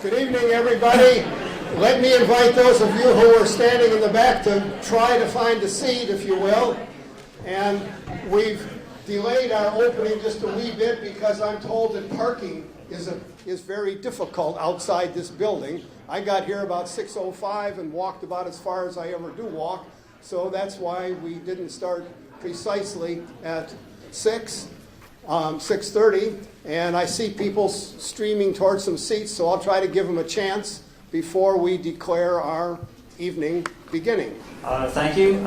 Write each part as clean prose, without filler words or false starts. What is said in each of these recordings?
Good evening, everybody. Let me invite those of you who are standing in the back to try to find a seat, if you will. And we've delayed our opening just a wee bit because I'm told that parking is very difficult outside this building. I got here about 6:05 and walked about as far as I ever do walk, so that's why we didn't start precisely at 6:30, and I see people streaming towards some seats, so I'll try to give them a chance before we declare our evening beginning. Thank you.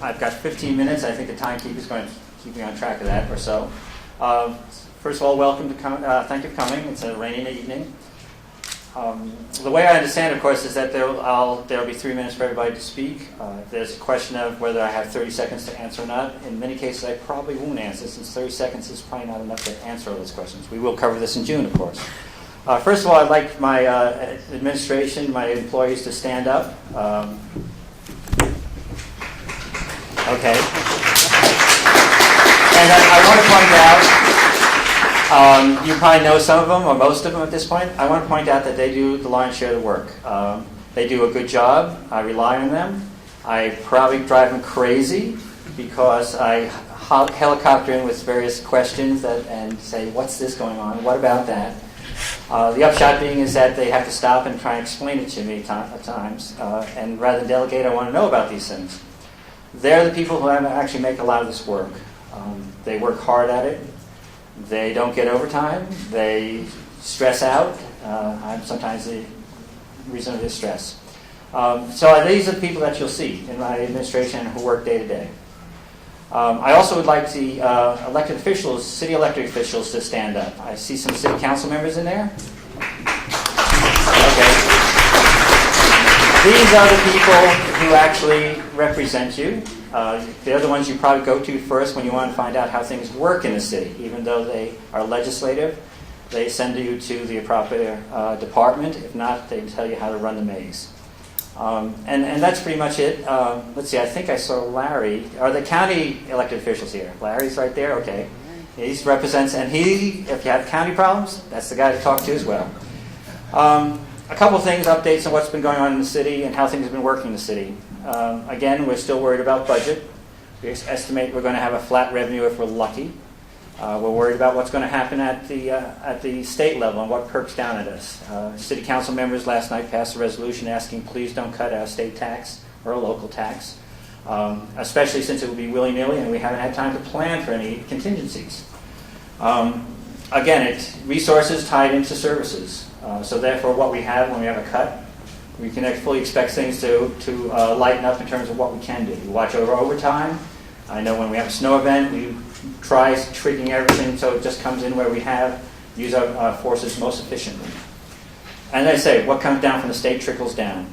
I've got 15 minutes. I think the timekeeper is going to keep me on track of that or so. First of all, welcome to thank you for coming. It's a rainy evening. The way I understand, of course, is that there'll be 3 minutes for everybody to speak. There's a question of whether I have 30 seconds to answer or not. In many cases, I probably won't answer, since 30 seconds is probably not enough to answer all those questions. We will cover this in June, of course. First of all, I'd like my administration, my employees to stand up. Okay. And I want to point out, you probably know some of them, or most of them at this point. I want to point out that they do the lion's share of the work. They do a good job. I rely on them. I probably drive them crazy because I helicopter in with various questions and say, what's this going on? What about that? The upshot being is that they have to stop and try and explain it to me at times. And rather than delegate, I want to know about these things. They're the people who actually make a lot of this work. They work hard at it. They don't get overtime. They stress out. I'm sometimes the reason of this stress. So these are the people that you'll see in my administration who work day to day. I also would like the elected officials, city elected officials, to stand up. I see some city council members in there. Okay. These are the people who actually represent you. They're the ones you probably go to first when you want to find out how things work in the city. Even though they are legislative, they send you to the appropriate department. If not, they tell you how to run the maze. And that's pretty much it. Let's see, I think I saw Larry. Are the county elected officials here? Larry's right there? Okay. He represents, and if you have county problems, that's the guy to talk to as well. A couple things, updates on what's been going on in the city and how things have been working in the city. Again, we're still worried about budget. We estimate we're going to have a flat revenue if we're lucky. We're worried about what's going to happen at the state level and what perks down at us. City council members last night passed a resolution asking please don't cut our state tax or a local tax, especially since it will be willy-nilly and we haven't had time to plan for any contingencies. Again, it's resources tied into services. So therefore, what we have when we have a cut, we can fully expect things to lighten up in terms of what we can do. We watch over overtime. I know when we have a snow event, we try treating everything so it just comes in where we use our forces most efficiently. And as I say, what comes down from the state trickles down.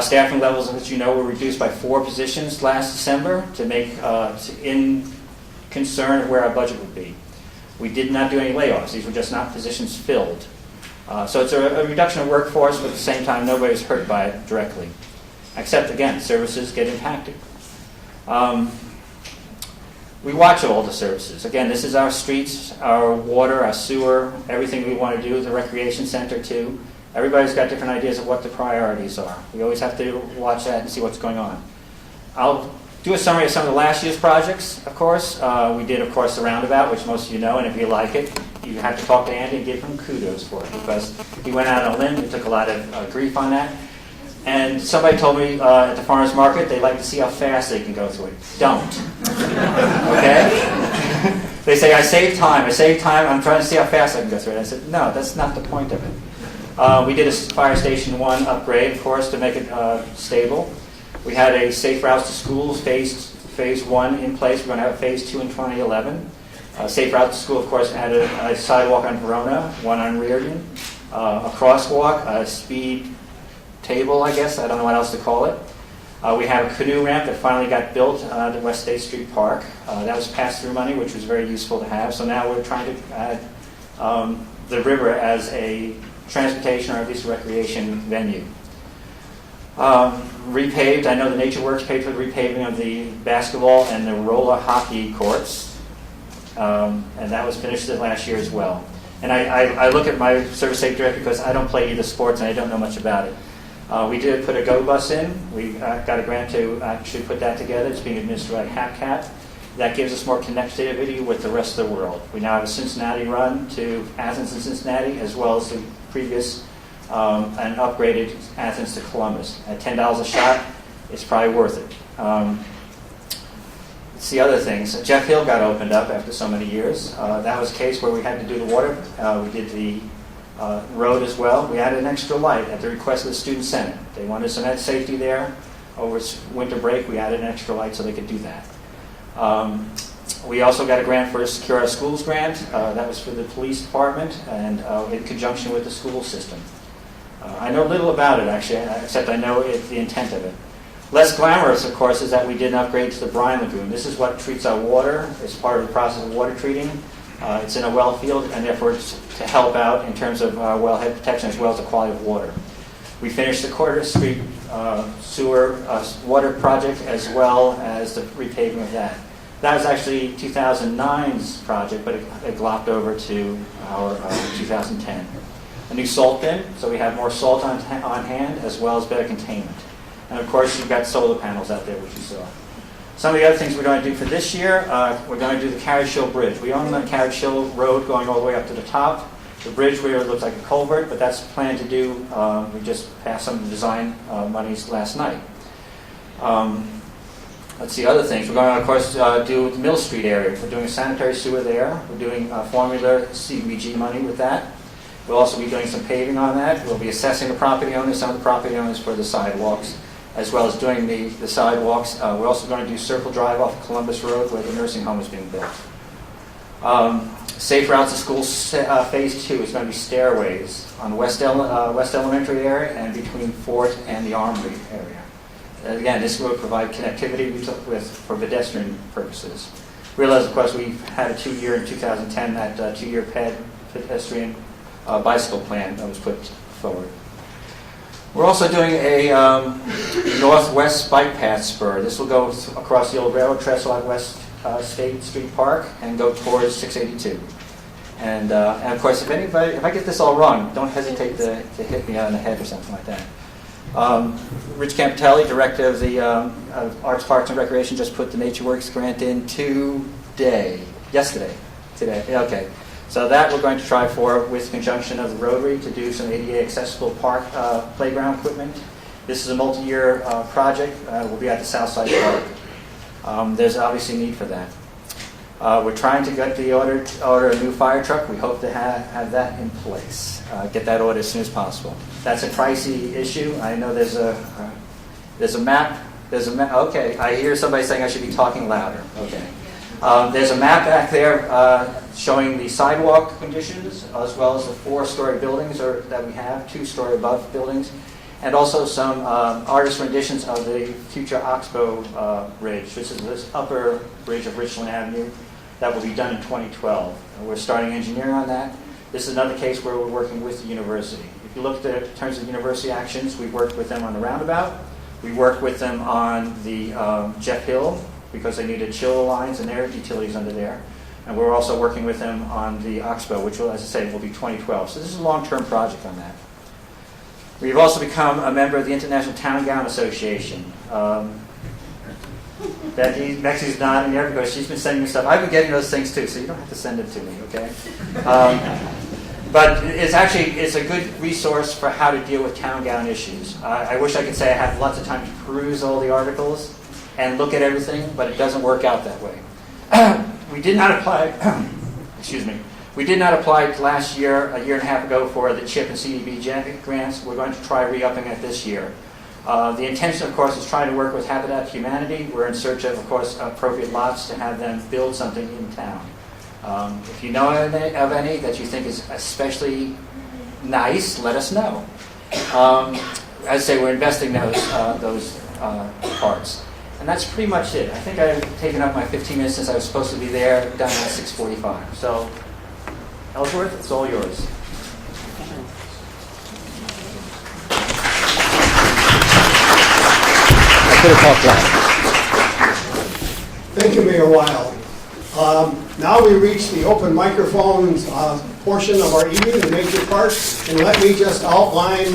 Staffing levels, as you know, were reduced by 4 positions last December to make in concern of where our budget would be. We did not do any layoffs. These were just not positions filled. So it's a reduction of workforce, but at the same time, nobody's hurt by it directly. Except, again, services get impacted. We watch all the services. Again, this is our streets, our water, our sewer, everything we want to do, the recreation center too. Everybody's got different ideas of what the priorities are. We always have to watch that and see what's going on. I'll do a summary of some of the last year's projects, of course. We did, of course, the roundabout, which most of you know, and if you like it, you have to talk to Andy and give him kudos for it, because he went out on a limb, he took a lot of grief on that. And somebody told me at the farmer's market they like to see how fast they can go through it. Don't. Okay? They say, I save time, I'm trying to see how fast I can go through it. I said, no, that's not the point of it. We did a Fire Station 1 upgrade, of course, to make it stable. We had a Safe Routes to Schools phase 1 in place. We're going to have phase 2 in 2011. Safe Routes to School, of course, added a sidewalk on Verona, one on Reardon, a crosswalk, a speed table, I guess. I don't know what else to call it. We have a canoe ramp that finally got built at West State Street Park. That was pass-through money, which was very useful to have. So now we're trying to add the river as a transportation or at least a recreation venue. Repaved. I know the Nature Works paid for the repaving of the basketball and the roller hockey courts, and that was finished last year as well. And I look at my service safety director because I don't play either sports and I don't know much about it. We did put a GO bus in. We got a grant to actually put that together. It's being administered by HAPCAT. That gives us more connectivity with the rest of the world. We now have a Cincinnati run to Athens and Cincinnati, as well as the previous and upgraded Athens to Columbus. At $10 a shot, it's probably worth it. It's the other things. Jeff Hill got opened up after so many years. That was a case where we had to do the water. We did the road as well. We added an extra light at the request of the Student Senate. They wanted some safety there. Over winter break, we added an extra light so they could do that. We also got a grant for a Secure Our Schools grant. That was for the police department and in conjunction with the school system. I know little about it, actually, except I know the intent of it. Less glamorous, of course, is that we did an upgrade to the brine lagoon. This is what treats our water. It's part of the process of water treating. It's in a well field, and therefore it's to help out in terms of wellhead protection as well as the quality of water. We finished the Quarter Street sewer water project as well as the repaving of that. That was actually 2009's project, but it glopped over to our 2010. A new salt bin, so we have more salt on hand as well as better containment. And of course, you've got solar panels out there, which you saw. Some of the other things we're going to do for this year, we're going to do the Carriage Hill Bridge. We own the Carriage Hill Road going all the way up to the top. The bridge where it looks like a culvert, but that's planned to do. We just passed some of the design monies last night. Let's see, other things. We're going to, of course, do the Mill Street area. We're doing a sanitary sewer there. We're doing formula CDBG money with that. We'll also be doing some paving on that. We'll be assessing the property owners, some of the property owners for the sidewalks, as well as doing the sidewalks. We're also going to do Circle Drive off Columbus Road where the nursing home is being built. Safe Routes to School Phase 2 is going to be stairways on West Elementary area and between Fort and the Armory area. Again, this will provide connectivity for pedestrian purposes. Realize, of course, we had a 2-year in 2010, that 2-year pedestrian bicycle plan that was put forward. We're also doing a northwest bike path spur. This will go across the old railroad trestle at West State Street Park and go towards 682. And of course, if I get this all wrong, don't hesitate to hit me on the head or something like that. Rich Campitelli, director of the Arts, Parks, and Recreation, just put the NatureWorks grant in yesterday. Okay. So that we're going to try for with conjunction of the Rotary to do some ADA accessible park playground equipment. This is a multi-year project. We'll be at the Southside Park. There's obviously need for that. We're trying to get the order a new fire truck. We hope to have that in place. Get that order as soon as possible. That's a pricey issue. I know there's a map. Okay, I hear somebody saying I should be talking louder. Okay. There's a map back there showing the sidewalk conditions as well as the 4-story buildings that we have, 2-story above buildings, and also some artist renditions of the future Oxbow Bridge, which is this upper bridge of Richland Avenue that will be done in 2012. We're starting engineering on that. This is another case where we're working with the university. If you look at it in terms of university actions, we've worked with them on the roundabout. We worked with them on the Jeff Hill because they needed chiller lines and their utilities under there. And we're also working with them on the Oxbow, which will, as I say, will be 2012. So this is a long-term project on that. We've also become a member of the International Town Gown Association. Bexy's nodding there because she's been sending me stuff. I've been getting those things too, so you don't have to send it to me, okay? But it's a good resource for how to deal with town gown issues. I wish I could say I have lots of time to peruse all the articles and look at everything, but it doesn't work out that way. We did not apply, excuse me, we did not apply last year, a year and a half ago, for the CHIP and CDBG grants. We're going to try re-upping it this year. The intention, of course, is trying to work with Habitat for Humanity. We're in search of course, appropriate lots to have them build something in town. If you know of any that you think is especially nice, let us know. As I say, we're investing those parts. And that's pretty much it. I think I've taken up my 15 minutes since I was supposed to be there, done at 6:45. So, Ellsworth, it's all yours. I could have talked loud. Thank you, Mayor Weil. Now we reach the open microphones portion of our evening, the major part, and let me just outline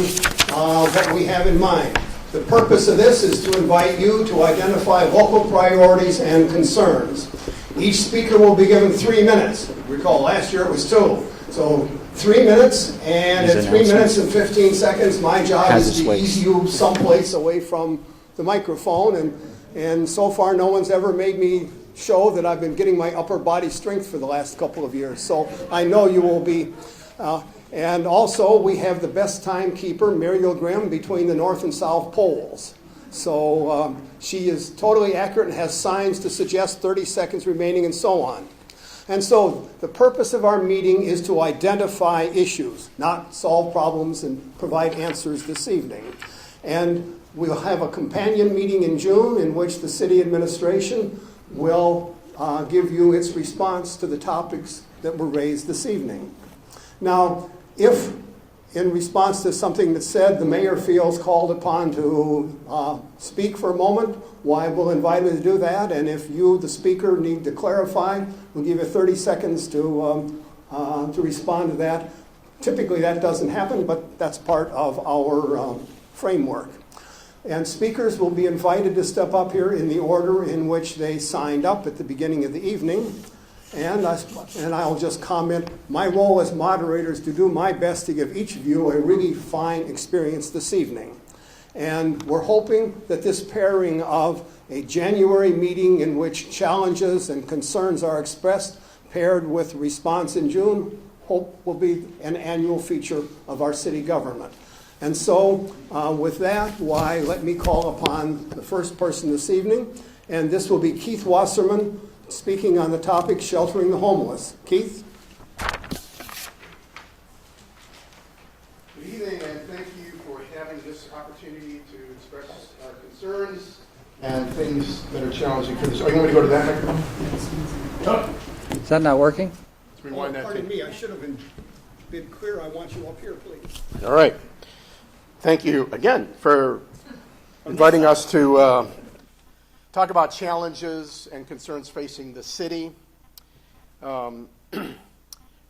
what we have in mind. The purpose of this is to invite you to identify local priorities and concerns. Each speaker will be given 3 minutes. Recall last year it was 2. So 3 minutes, and at 3 minutes and 15 seconds, my job is to ease you someplace away from the microphone. And so far, no one's ever made me show that I've been getting my upper body strength for the last couple of years. So I know you will be. And also, we have the best timekeeper, Muriel Grimm, between the North and South poles. So she is totally accurate and has signs to suggest 30 seconds remaining and so on. And so the purpose of our meeting is to identify issues, not solve problems and provide answers this evening. And we'll have a companion meeting in June in which the city administration will give you its response to the topics that were raised this evening. Now, if in response to something that's said, the mayor feels called upon to speak for a moment, why, we'll invite him to do that. And if you, the speaker, need to clarify, we'll give you 30 seconds to respond to that. Typically that doesn't happen, but that's part of our framework. And speakers will be invited to step up here in the order in which they signed up at the beginning of the evening. And I'll just comment, my role as moderator is to do my best to give each of you a really fine experience this evening. And we're hoping that this pairing of a January meeting in which challenges and concerns are expressed, paired with response in June, hope will be an annual feature of our city government. And so with that, let me call upon the first person this evening, and this will be Keith Wasserman, speaking on the topic sheltering the homeless. Keith? Good evening, and thank you for having this opportunity to express our concerns and things that are challenging for this. Oh, you want me to go to that microphone? Is that not working? Let's rewind that. Pardon me, I should have been clear. I want you up here, please. All right. Thank you again for inviting us to talk about challenges and concerns facing the city. For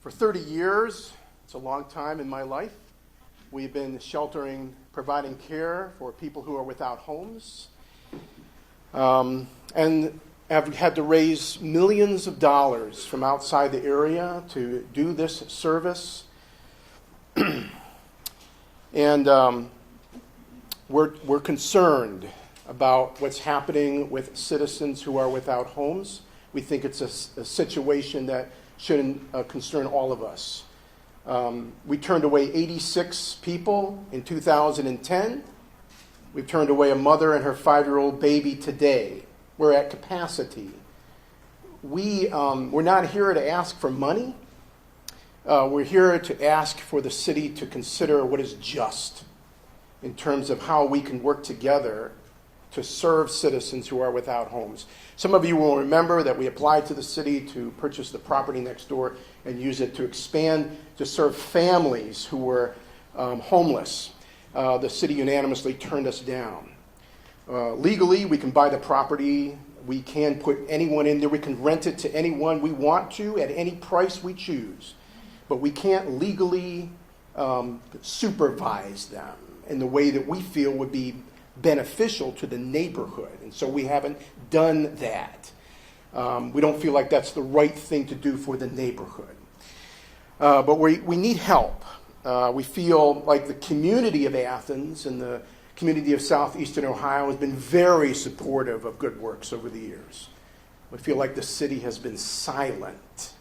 30 years, it's a long time in my life, we've been sheltering, providing care for people who are without homes, and have had to raise millions of dollars from outside the area to do this service. And we're concerned about what's happening with citizens who are without homes. We think it's a situation that should concern all of us. We turned away 86 people in 2010. We've turned away a mother and her 5-year-old baby today. We're at capacity. We're not here to ask for money. We're here to ask for the city to consider what is just in terms of how we can work together to serve citizens who are without homes. Some of you will remember that we applied to the city to purchase the property next door and use it to expand to serve families who were homeless. The city unanimously turned us down. Legally, we can buy the property. We can put anyone in there. We can rent it to anyone we want to at any price we choose. But we can't legally supervise them in the way that we feel would be beneficial to the neighborhood. And so we haven't done that. We don't feel like that's the right thing to do for the neighborhood. But we need help. We feel like the community of Athens and the community of southeastern Ohio has been very supportive of Good Works over the years. We feel like the city has been silent.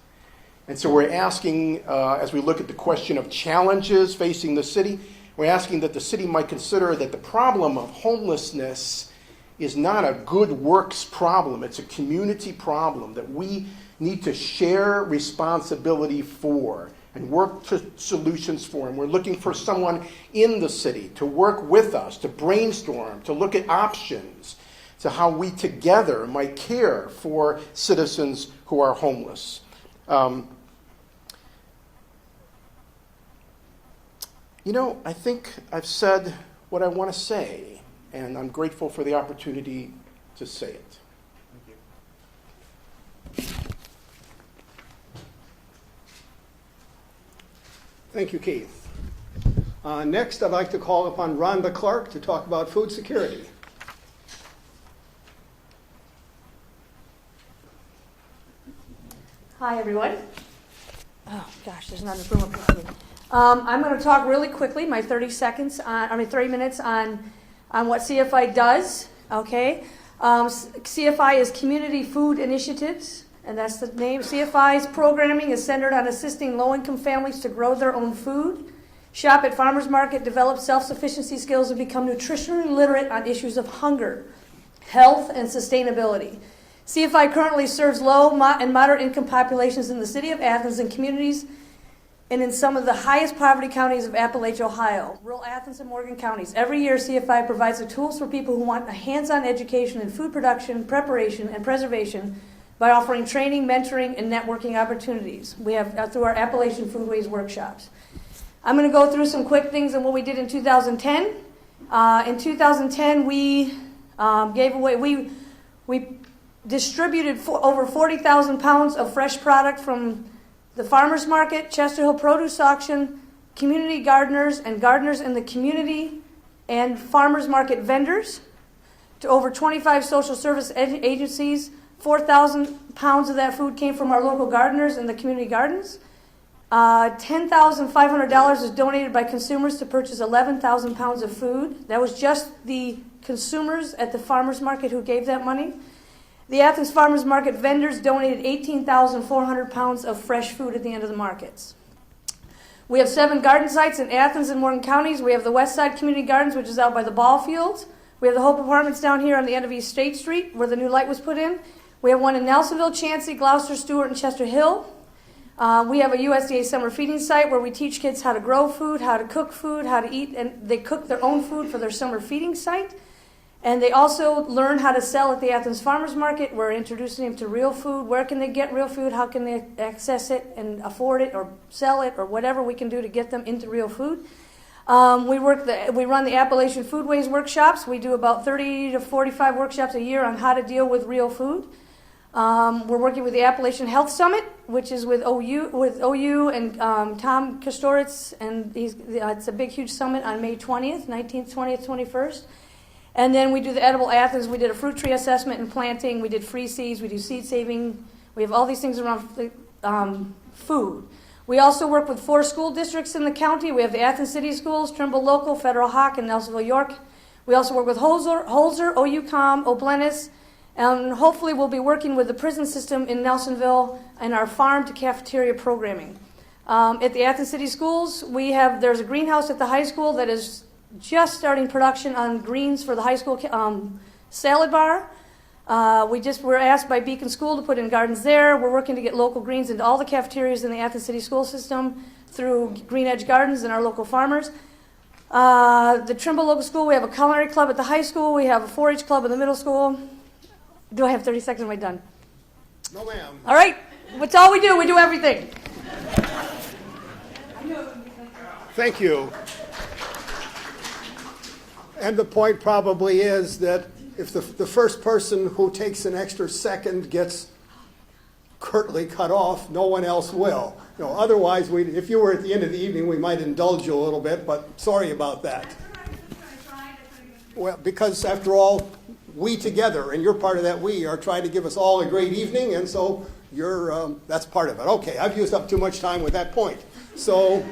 And so we're asking, as we look at the question of challenges facing the city, we're asking that the city might consider that the problem of homelessness is not a Good Works problem. It's a community problem that we need to share responsibility for and work to solutions for. And we're looking for someone in the city to work with us, to brainstorm, to look at options to how we together might care for citizens who are homeless. I think I've said what I want to say, and I'm grateful for the opportunity to say it. Thank you. Thank you, Keith. Next, I'd like to call upon Rhonda Clark to talk about food security. Hi, everyone. Oh, gosh, there's not enough room up here. I'm going to talk really quickly, my 30 minutes on what CFI does, okay? CFI is Community Food Initiatives, and that's the name. CFI's programming is centered on assisting low-income families to grow their own food, shop at farmers market, develop self-sufficiency skills, and become nutritionally literate on issues of hunger, health, and sustainability. CFI currently serves low and moderate income populations in the city of Athens and communities and in some of the highest poverty counties of Appalachia, Ohio, rural Athens and Morgan counties. Every year, CFI provides the tools for people who want a hands-on education in food production, preparation, and preservation by offering training, mentoring, and networking opportunities. We have through our Appalachian Foodways workshops. I'm going to go through some quick things on what we did in 2010. In 2010, we gave away, we distributed over 40,000 pounds of fresh product from the farmers market, Chester Hill Produce Auction, community gardeners, and gardeners in the community, and farmers market vendors, to over 25 social service agencies. 4,000 pounds of that food came from our local gardeners in the community gardens. $10,500 is donated by consumers to purchase 11,000 pounds of food. That was just the consumers at the farmers market who gave that money. The Athens Farmers Market vendors donated 18,400 pounds of fresh food at the end of the markets. We have 7 garden sites in Athens and Morgan counties. We have the West Side Community Gardens, which is out by the ball fields. We have the Hope Apartments down here on the end of East State Street, where the new light was put in. We have one in Nelsonville, Chansey, Gloucester, Stewart, and Chester Hill. We have a USDA summer feeding site where we teach kids how to grow food, how to cook food, how to eat, and they cook their own food for their summer feeding site. And they also learn how to sell at the Athens Farmers Market. We're introducing them to real food. Where can they get real food? How can they access it and afford it or sell it or whatever we can do to get them into real food? We run the Appalachian Foodways workshops. We do about 30 to 45 workshops a year on how to deal with real food. We're working with the Appalachian Health Summit, which is with OU and Tom Kostoritz, and it's a big, huge summit on May 20th, 19th, 20th, 21st. And then we do the Edible Athens. We did a fruit tree assessment and planting. We did free seeds. We do seed saving. We have all these things around food. We also work with 4 school districts in the county. We have the Athens City Schools, Trimble Local, Federal Hawk, and Nelsonville York. We also work with Holzer, OUCOM, O'Blennis, and hopefully we'll be working with the prison system in Nelsonville and our farm to cafeteria programming. At the Athens City Schools, there's a greenhouse at the high school that is just starting production on greens for the high school salad bar. We're asked by Beacon School to put in gardens there. We're working to get local greens into all the cafeterias in the Athens City School system through Green Edge Gardens and our local farmers. The Trimble Local School, we have a culinary club at the high school. We have a 4-H club in the middle school. Do I have 30 seconds? Am I done? No, ma'am. All right. That's all we do. We do everything. Thank you. And the point probably is that if the first person who takes an extra second gets curtly cut off, no one else will. Otherwise, if you were at the end of the evening, we might indulge you a little bit, but sorry about that. Well, because after all, we together, and you're part of that we, are trying to give us all a great evening, and so that's part of it. Okay, I've used up too much time with that point. So,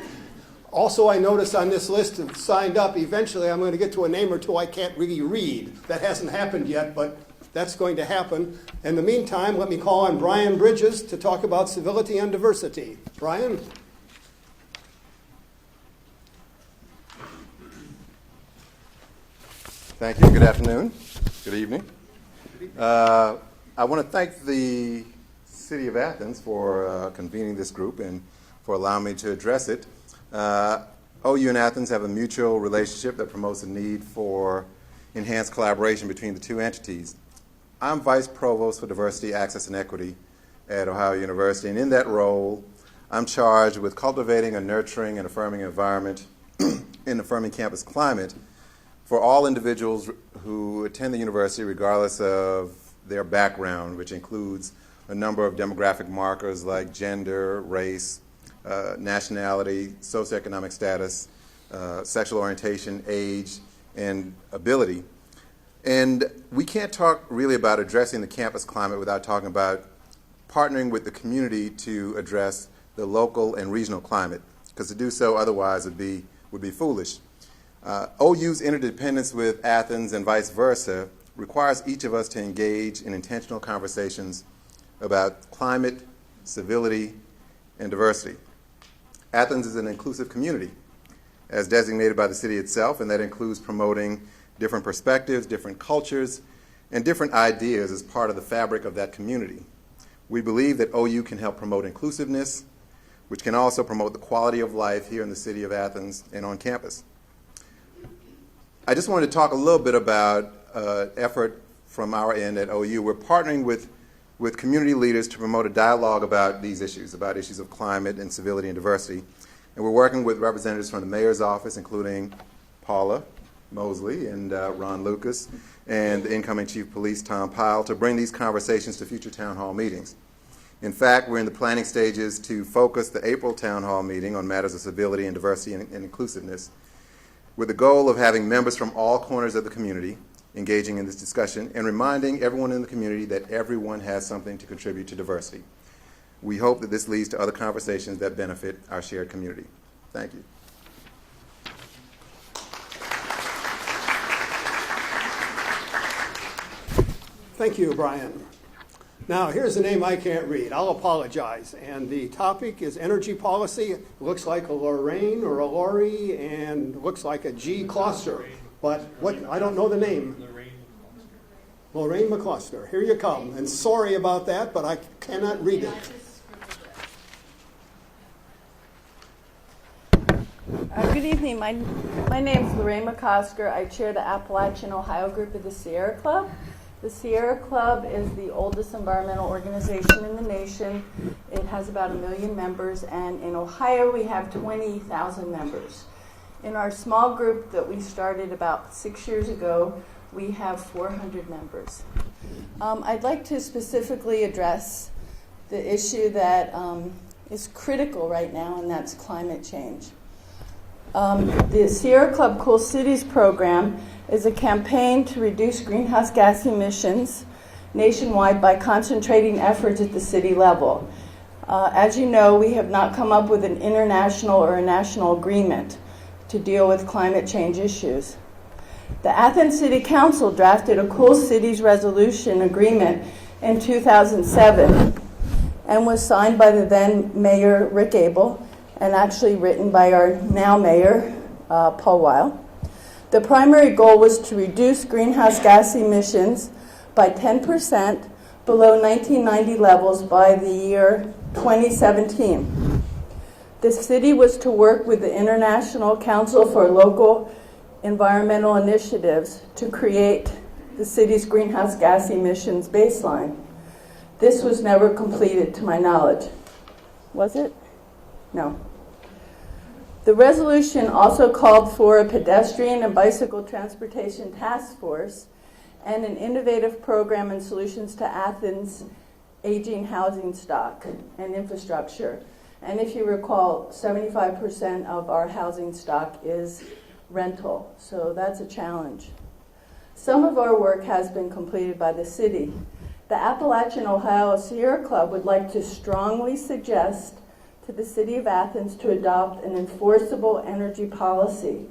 also I noticed on this list of signed up, eventually I'm going to get to a name or two I can't really read. That hasn't happened yet, but that's going to happen. In the meantime, let me call on Brian Bridges to talk about civility and diversity. Brian? Thank you. Good afternoon. Good evening. I want to thank the City of Athens for convening this group and for allowing me to address it. OU and Athens have a mutual relationship that promotes the need for enhanced collaboration between the two entities. I'm Vice Provost for Diversity, Access, and Equity at Ohio University, and in that role, I'm charged with cultivating a nurturing and affirming environment in affirming campus climate for all individuals who attend the university, regardless of their background, which includes a number of demographic markers like gender, race, nationality, socioeconomic status, sexual orientation, age, and ability. And we can't talk really about addressing the campus climate without talking about partnering with the community to address the local and regional climate, because to do so otherwise would be foolish. OU's interdependence with Athens and vice versa requires each of us to engage in intentional conversations about climate, civility, and diversity. Athens is an inclusive community, as designated by the city itself, and that includes promoting different perspectives, different cultures, and different ideas as part of the fabric of that community. We believe that OU can help promote inclusiveness, which can also promote the quality of life here in the city of Athens and on campus. I just wanted to talk a little bit about effort from our end at OU. We're partnering with community leaders to promote a dialogue about these issues, about issues of climate and civility and diversity. And we're working with representatives from the mayor's office, including Paula Mosley and Ron Lucas, and the incoming chief of police, Tom Pyle, to bring these conversations to future town hall meetings. In fact, we're in the planning stages to focus the April town hall meeting on matters of civility and diversity and inclusiveness, with the goal of having members from all corners of the community engaging in this discussion and reminding everyone in the community that everyone has something to contribute to diversity. We hope that this leads to other conversations that benefit our shared community. Thank you. Thank you, Brian. Now, here's a name I can't read. I'll apologize. And the topic is energy policy. It looks like a Lorraine or a Lori, and looks like a G. Kloster. But what? I don't know the name. Lorraine McCluster. Here you come. And sorry about that, but I cannot read it. Good evening. My name is Lorraine McCosker. I chair the Appalachian Ohio group of the Sierra Club. The Sierra Club is the oldest environmental organization in the nation. It has about 1 million members, and in Ohio we have 20,000 members. In our small group that we started about 6 years ago, we have 400 members. I'd like to specifically address the issue that is critical right now, and that's climate change. The Sierra Club Cool Cities program is a campaign to reduce greenhouse gas emissions nationwide by concentrating efforts at the city level. As you know, we have not come up with an international or a national agreement to deal with climate change issues. The Athens City Council drafted a Cool Cities Resolution agreement in 2007 and was signed by the then Mayor Rick Abel and actually written by our now Mayor Paul Weil. The primary goal was to reduce greenhouse gas emissions by 10% below 1990 levels by the year 2017. The city was to work with the International Council for Local Environmental Initiatives to create the city's greenhouse gas emissions baseline. This was never completed, to my knowledge. Was it? No. The resolution also called for a pedestrian and bicycle transportation task force and an innovative program and solutions to Athens' aging housing stock and infrastructure. And if you recall, 75% of our housing stock is rental, so that's a challenge. Some of our work has been completed by the city. The Appalachian Ohio Sierra Club would like to strongly suggest to the City of Athens to adopt an enforceable energy policy.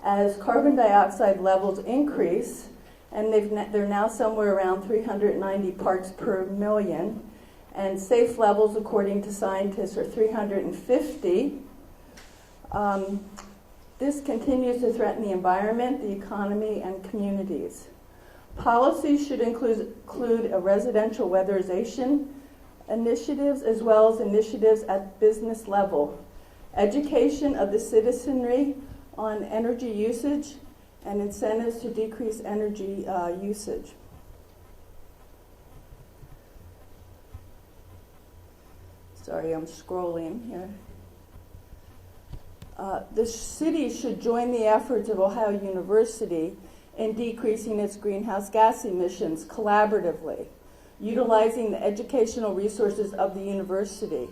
As carbon dioxide levels increase, and they're now somewhere around 390 parts per million, and safe levels, according to scientists, are 350, this continues to threaten the environment, the economy, and communities. Policies should include a residential weatherization initiatives as well as initiatives at business level, education of the citizenry on energy usage, and incentives to decrease energy usage. Sorry, I'm scrolling here. The city should join the efforts of Ohio University in decreasing its greenhouse gas emissions collaboratively, utilizing the educational resources of the university.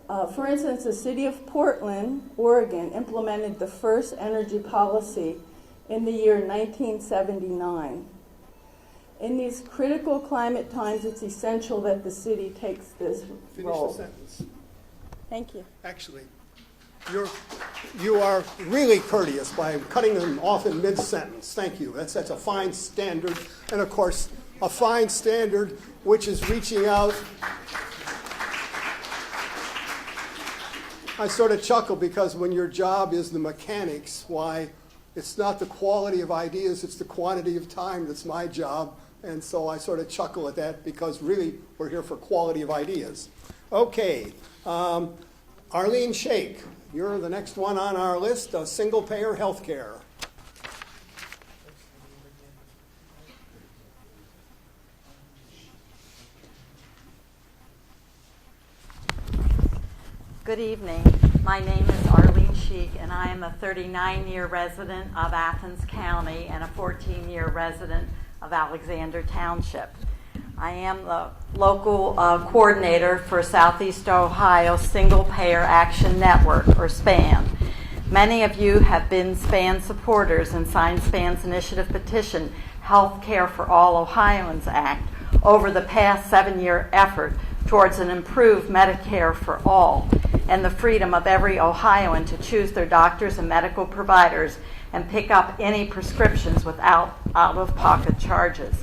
For instance, the city of Portland, Oregon, implemented the first energy policy in the year 1979. In these critical climate times, it's essential that the city takes this role. Finish the sentence. Thank you. Actually, you are really courteous by cutting them off in mid-sentence. Thank you. That's a fine standard. And of course, a fine standard which is reaching out. I sort of chuckle because when your job is the mechanics, why, it's not the quality of ideas, it's the quantity of time that's my job. And so I sort of chuckle at that because really we're here for quality of ideas. Okay, Arlene Shake, you're the next one on our list, single-payer health care. Good evening. My name is Arlene Sheik, and I am a 39-year resident of Athens County and a 14-year resident of Alexander Township. I am the local coordinator for Southeast Ohio Single Payer Action Network, or SPAN. Many of you have been SPAN supporters and signed SPAN's initiative petition, Health Care for All Ohioans Act, over the past 7-year effort towards an improved Medicare for all and the freedom of every Ohioan to choose their doctors and medical providers and pick up any prescriptions without out-of-pocket charges.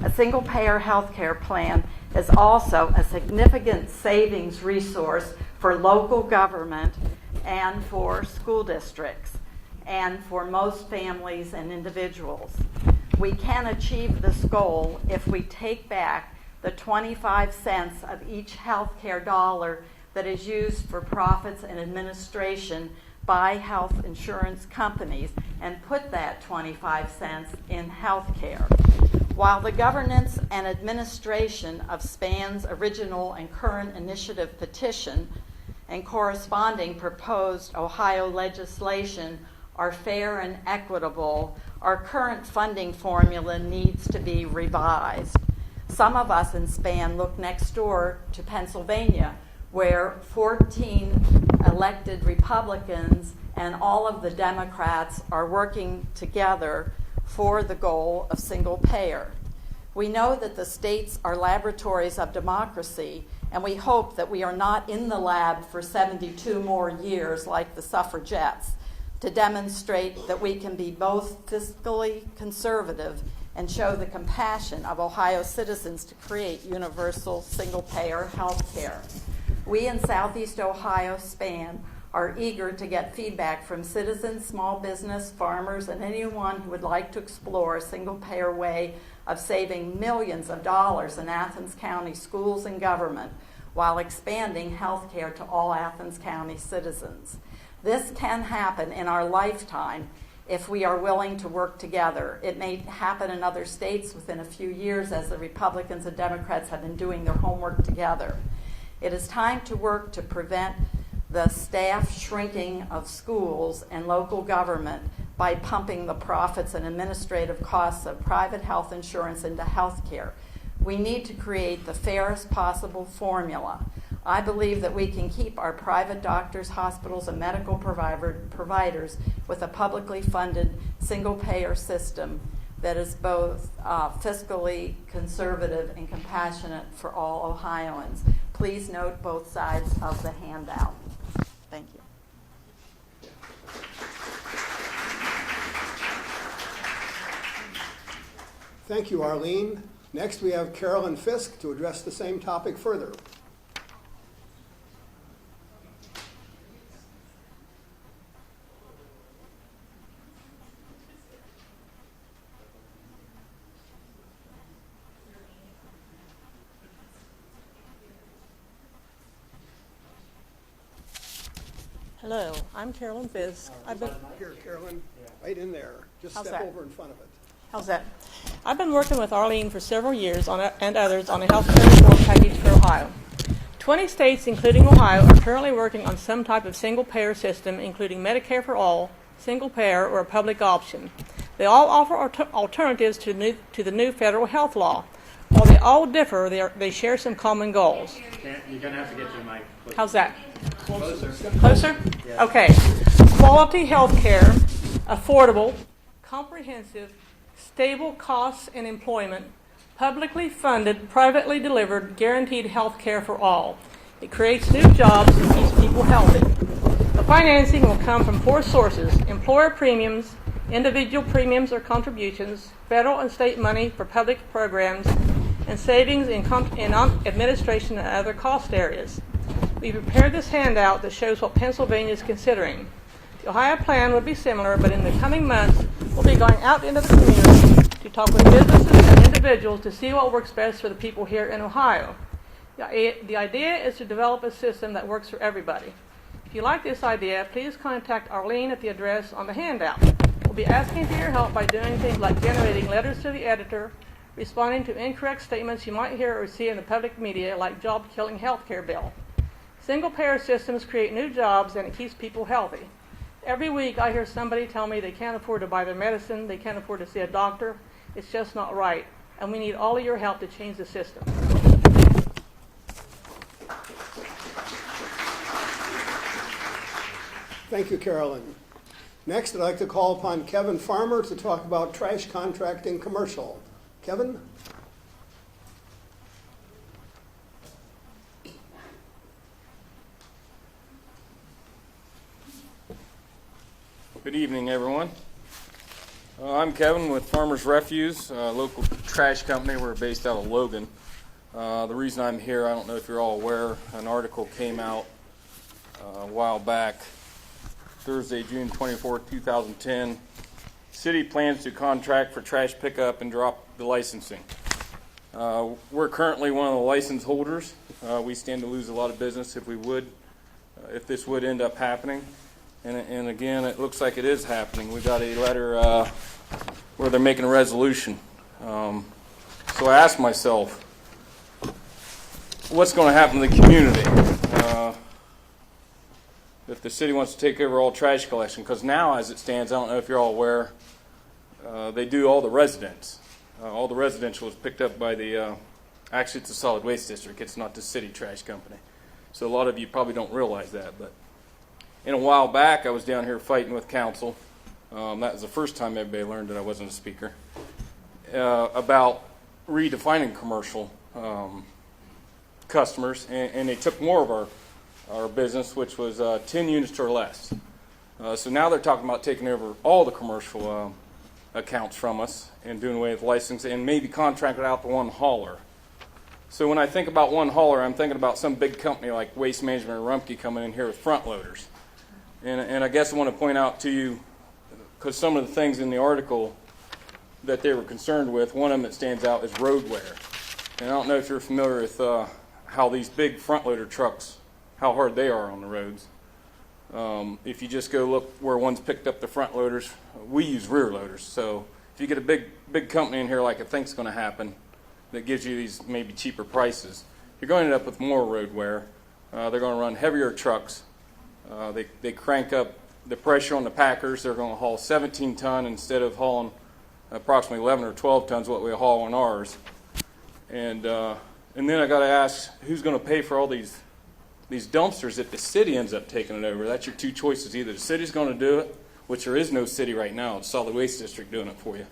A single-payer health care plan is also a significant savings resource for local government and for school districts and for most families and individuals. We can achieve this goal if we take back the 25 cents of each healthcare dollar that is used for profits and administration by health insurance companies and put that 25 cents in healthcare. While the governance and administration of SPAN's original and current initiative petition and corresponding proposed Ohio legislation are fair and equitable, our current funding formula needs to be revised. Some of us in SPAN look next door to Pennsylvania, where 14 elected Republicans and all of the Democrats are working together for the goal of single payer. We know that the states are laboratories of democracy, and we hope that we are not in the lab for 72 more years like the suffragettes, to demonstrate that we can be both fiscally conservative and show the compassion of Ohio citizens to create universal single-payer health care. We in Southeast Ohio SPAN are eager to get feedback from citizens, small business, farmers, and anyone who would like to explore a single-payer way of saving millions of dollars in Athens County schools and government while expanding health care to all Athens County citizens. This can happen in our lifetime if we are willing to work together. It may happen in other states within a few years as the Republicans and Democrats have been doing their homework together. It is time to work to prevent the staff shrinking of schools and local government by pumping the profits and administrative costs of private health insurance into health care. We need to create the fairest possible formula. I believe that we can keep our private doctors, hospitals, and medical providers with a publicly funded single-payer system that is both fiscally conservative and compassionate for all Ohioans. Please note both sides of the handout. Thank you. Thank you, Arlene. Next, we have Carolyn Fisk to address the same topic further. Hello, I'm Carolyn Fisk. Here, Carolyn, right in there. Just How's step that? over in front of it. How's that? I've been working with Arlene for several years and others on a health care reform package for Ohio. 20 states, including Ohio, are currently working on some type of single-payer system, including Medicare for all, single-payer, or a public option. They all offer alternatives to the new federal health law. While they all differ, they share some common goals. You're going to have to get to the mic. How's that? Closer. Closer? Okay. Quality health care, affordable, comprehensive, stable costs and employment, publicly funded, privately delivered, guaranteed health care for all. It creates new jobs and keeps people healthy. The financing will come from four sources: employer premiums, individual premiums or contributions, federal and state money for public programs, and savings in administration and other cost areas. We prepared this handout that shows what Pennsylvania is considering. The Ohio plan would be similar, but in the coming months, we'll be going out into the community to talk with businesses and individuals to see what works best for the people here in Ohio. The idea is to develop a system that works for everybody. If you like this idea, please contact Arlene at the address on the handout. We'll be asking for your help by doing things like generating letters to the editor, responding to incorrect statements you might hear or see in the public media, like job-killing health care bill. Single-payer systems create new jobs, and it keeps people healthy. Every week I hear somebody tell me they can't afford to buy their medicine, they can't afford to see a doctor. It's just not right, and we need all of your help to change the system. Thank you, Carolyn. Next, I'd like to call upon Kevin Farmer to talk about trash contracting commercial. Kevin? Good evening, everyone. I'm Kevin with Farmers Refuse, a local trash company. We're based out of Logan. The reason I'm here, I don't know if you're all aware, an article came out a while back, Thursday, June 24, 2010. City plans to contract for trash pickup and drop the licensing. We're currently one of the license holders. We stand to lose a lot of business if this would end up happening. And again, it looks like it is happening. We got a letter where they're making a resolution. So I asked myself, what's going to happen to the community if the city wants to take over all trash collection? Because now, as it stands, I don't know if you're all aware, they do all the residents. All the residential is picked up by actually it's a solid waste district. It's not the city trash company. So a lot of you probably don't realize that, but a while back, I was down here fighting with council. That was the first time everybody learned that I wasn't a speaker. About redefining commercial customers, and they took more of our business, which was 10 units or less. So now they're talking about taking over all the commercial accounts from us and doing away with licensing and maybe contracting out the one hauler. So when I think about one hauler, I'm thinking about some big company like Waste Management or Rumpke coming in here with front loaders. And I guess I want to point out to you, because some of the things in the article that they were concerned with, one of them that stands out is road wear. And I don't know if you're familiar with how these big front loader trucks, how hard they are on the roads. If you just go look where one's picked up the front loaders, we use rear loaders. So if you get a big company in here like I think's going to happen, that gives you these maybe cheaper prices, you're going to end up with more road wear. They're going to run heavier trucks. They crank up the pressure on the packers. They're going to haul 17 ton instead of hauling approximately 11 or 12 tons what we haul on ours. And then I got to ask, who's going to pay for all these dumpsters if the city ends up taking it over? That's your two choices. Either the city's going to do it, which there is no city right now. It's Solid Waste District doing it for you,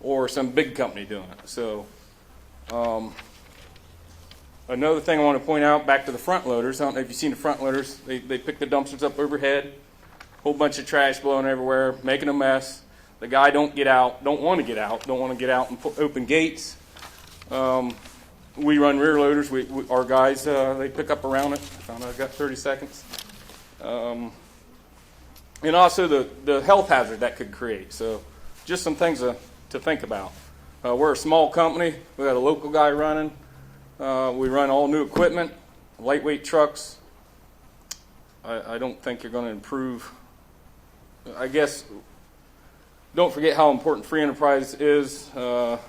or some big company doing it. So another thing I want to point out, back to the front loaders. I don't know if you've seen the front loaders. They pick the dumpsters up overhead, whole bunch of trash blowing everywhere, making a mess. The guy don't want to get out, don't want to get out and open gates. We run rear loaders. Our guys, they pick up around it. I've got 30 seconds. And also the health hazard that could create. So just some things to think about. We're a small company. We got a local guy running. We run all new equipment, lightweight trucks. I don't think you're going to improve. I guess don't forget how important free enterprise is. And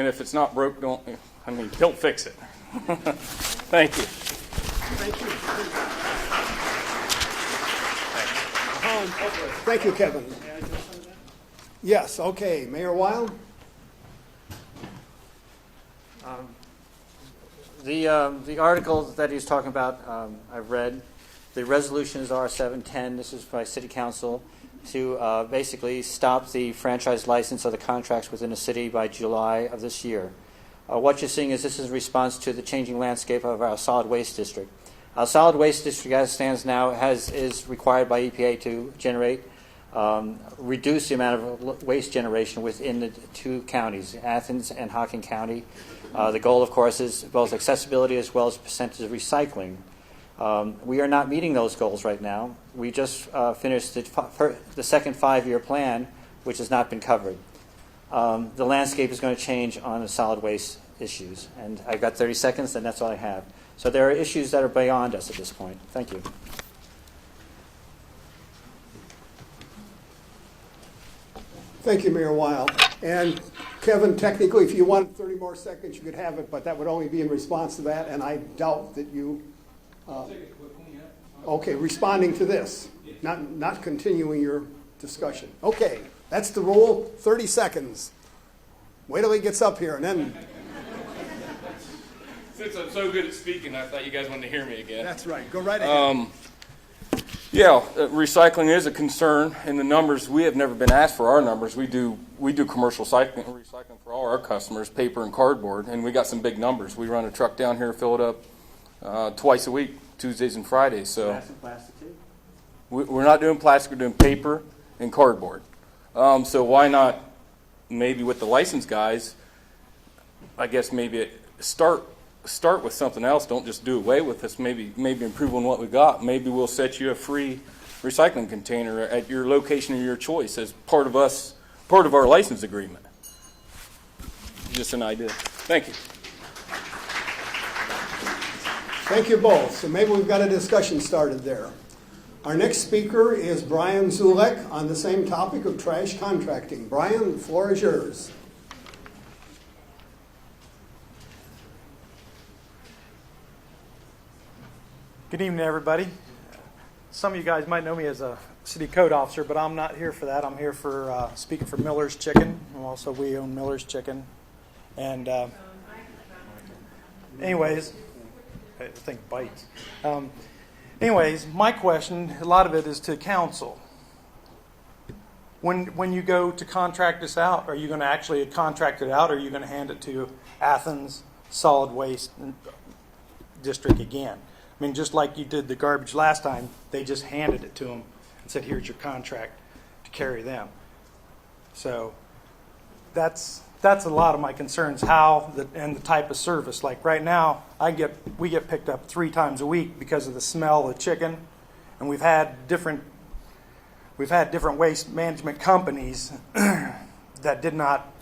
if it's not broke, don't fix it. Thank you. Thank you. Thank you, Kevin. Yes, okay. Mayor Weil? The article that he's talking about, I've read. The resolution is R710. This is by City Council to basically stop the franchise license of the contracts within the city by July of this year. What you're seeing is this is a response to the changing landscape of our solid waste district. Our solid waste district, as it stands now, is required by EPA to reduce the amount of waste generation within the two counties, Athens and Hocking County. The goal, of course, is both accessibility as well as percentage of recycling. We are not meeting those goals right now. We just finished the second 5-year plan, which has not been covered. The landscape is going to change on the solid waste issues. And I've got 30 seconds, and that's all I have. So there are issues that are beyond us at this point. Thank you. Thank you, Mayor Weil. And Kevin, technically, if you want 30 more seconds, you could have it, but that would only be in response to that, and I doubt that you... okay, responding to this, not continuing your discussion. Okay, that's the rule, 30 seconds. Wait till he gets up here, and then... Since I'm so good at speaking, I thought you guys wanted to hear me again. That's right, go right ahead. Recycling is a concern, and the numbers, we have never been asked for our numbers. We do commercial recycling for all our customers, paper and cardboard, and we got some big numbers. We run a truck down here, fill it up twice a week, Tuesdays and Fridays. So Plastic too? we're not doing plastic, we're doing paper and cardboard. So why not, maybe with the licensed guys, I guess maybe start with something else. Don't just do away with this. Maybe improve on what we got. Maybe we'll set you a free recycling container at your location of your choice as part of our license agreement. Just an idea. Thank you. Thank you both. So maybe we've got a discussion started there. Our next speaker is Brian Zulek on the same topic of trash contracting. Brian, the floor is yours. Good evening, everybody. Some of you guys might know me as a city code officer, but I'm not here for that. I'm here for speaking for Miller's Chicken. Also, we own Miller's Chicken. And anyways, I think bites. Anyways, my question, a lot of it is to council. When you go to contract this out, are you going to actually contract it out, or are you going to hand it to Athens Solid Waste District again? I mean, just like you did the garbage last time, they just handed it to them and said, here's your contract to carry them. So that's a lot of my concerns, and the type of service. Like right now, we get picked up 3 times a week because of the smell of the chicken, and we've had different waste management companies that did not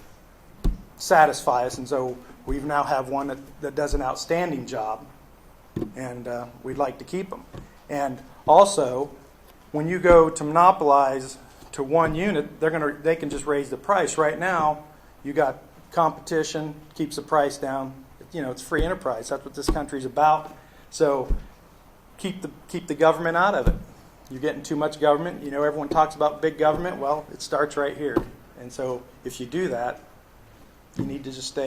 satisfy us, and so we now have one that does an outstanding job. And we'd like to keep them. And also, when you go to monopolize to one unit, they can just raise the price. Right now, you got competition, keeps the price down. It's free enterprise. That's what this country's about. So keep the government out of it. You're getting too much government. Everyone talks about big government. Well, it starts right here. And so if you do that, you need to just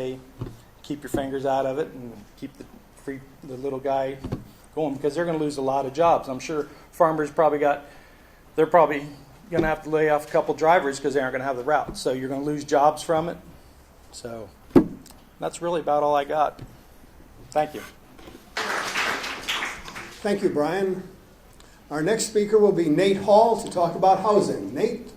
keep your fingers out of it and keep the little guy going, because they're going to lose a lot of jobs. I'm sure farmers they're probably going to have to lay off a couple drivers because they aren't going to have the route. So you're going to lose jobs from it. So that's really about all I got. Thank you. Thank you, Brian. Our next speaker will be Nate Hall to talk about housing. Nate?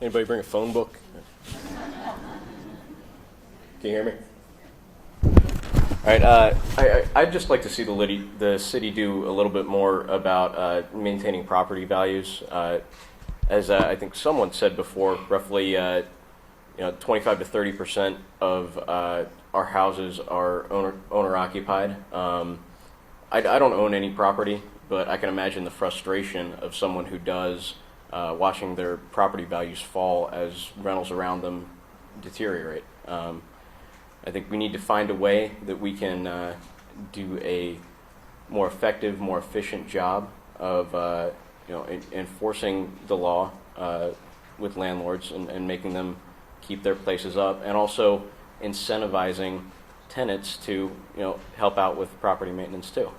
Anybody bring a phone book? Can you hear me? All right. I'd just like to see the city do a little bit more about maintaining property values. As I think someone said before, roughly 25 to 30% of our houses are owner occupied. I don't own any property, but I can imagine the frustration of someone who does. Watching their property values fall as rentals around them deteriorate. I think we need to find a way that we can do a more effective, more efficient job of enforcing the law with landlords and making them keep their places up, and also incentivizing tenants to help out with property maintenance too.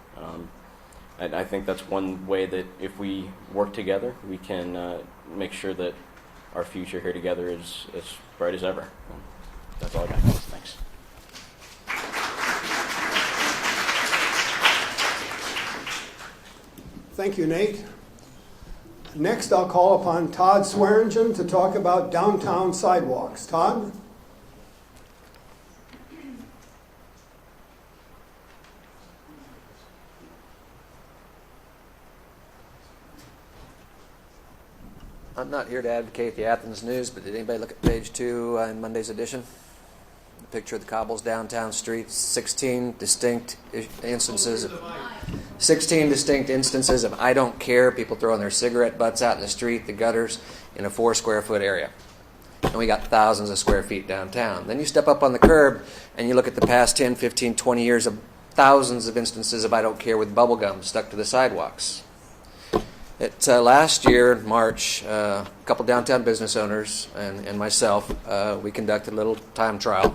And I think that's one way that if we work together, we can make sure that our future here together is as bright as ever. That's all I got. Thanks. Thank you, Nate. Next, I'll call upon Todd Swearingen to talk about downtown sidewalks. Todd? I'm not here to advocate the Athens News, but did anybody look at page 2 in Monday's edition? The picture of the cobbles downtown streets, 16 distinct instances of I don't care, people throwing their cigarette butts out in the street, the gutters, in a 4 square foot area. And we got thousands of square feet downtown. Then you step up on the curb and you look at the past 10, 15, 20 years of thousands of instances of I don't care with bubble gum stuck to the sidewalks. Last year, in March, a couple downtown business owners and myself, we conducted a little time trial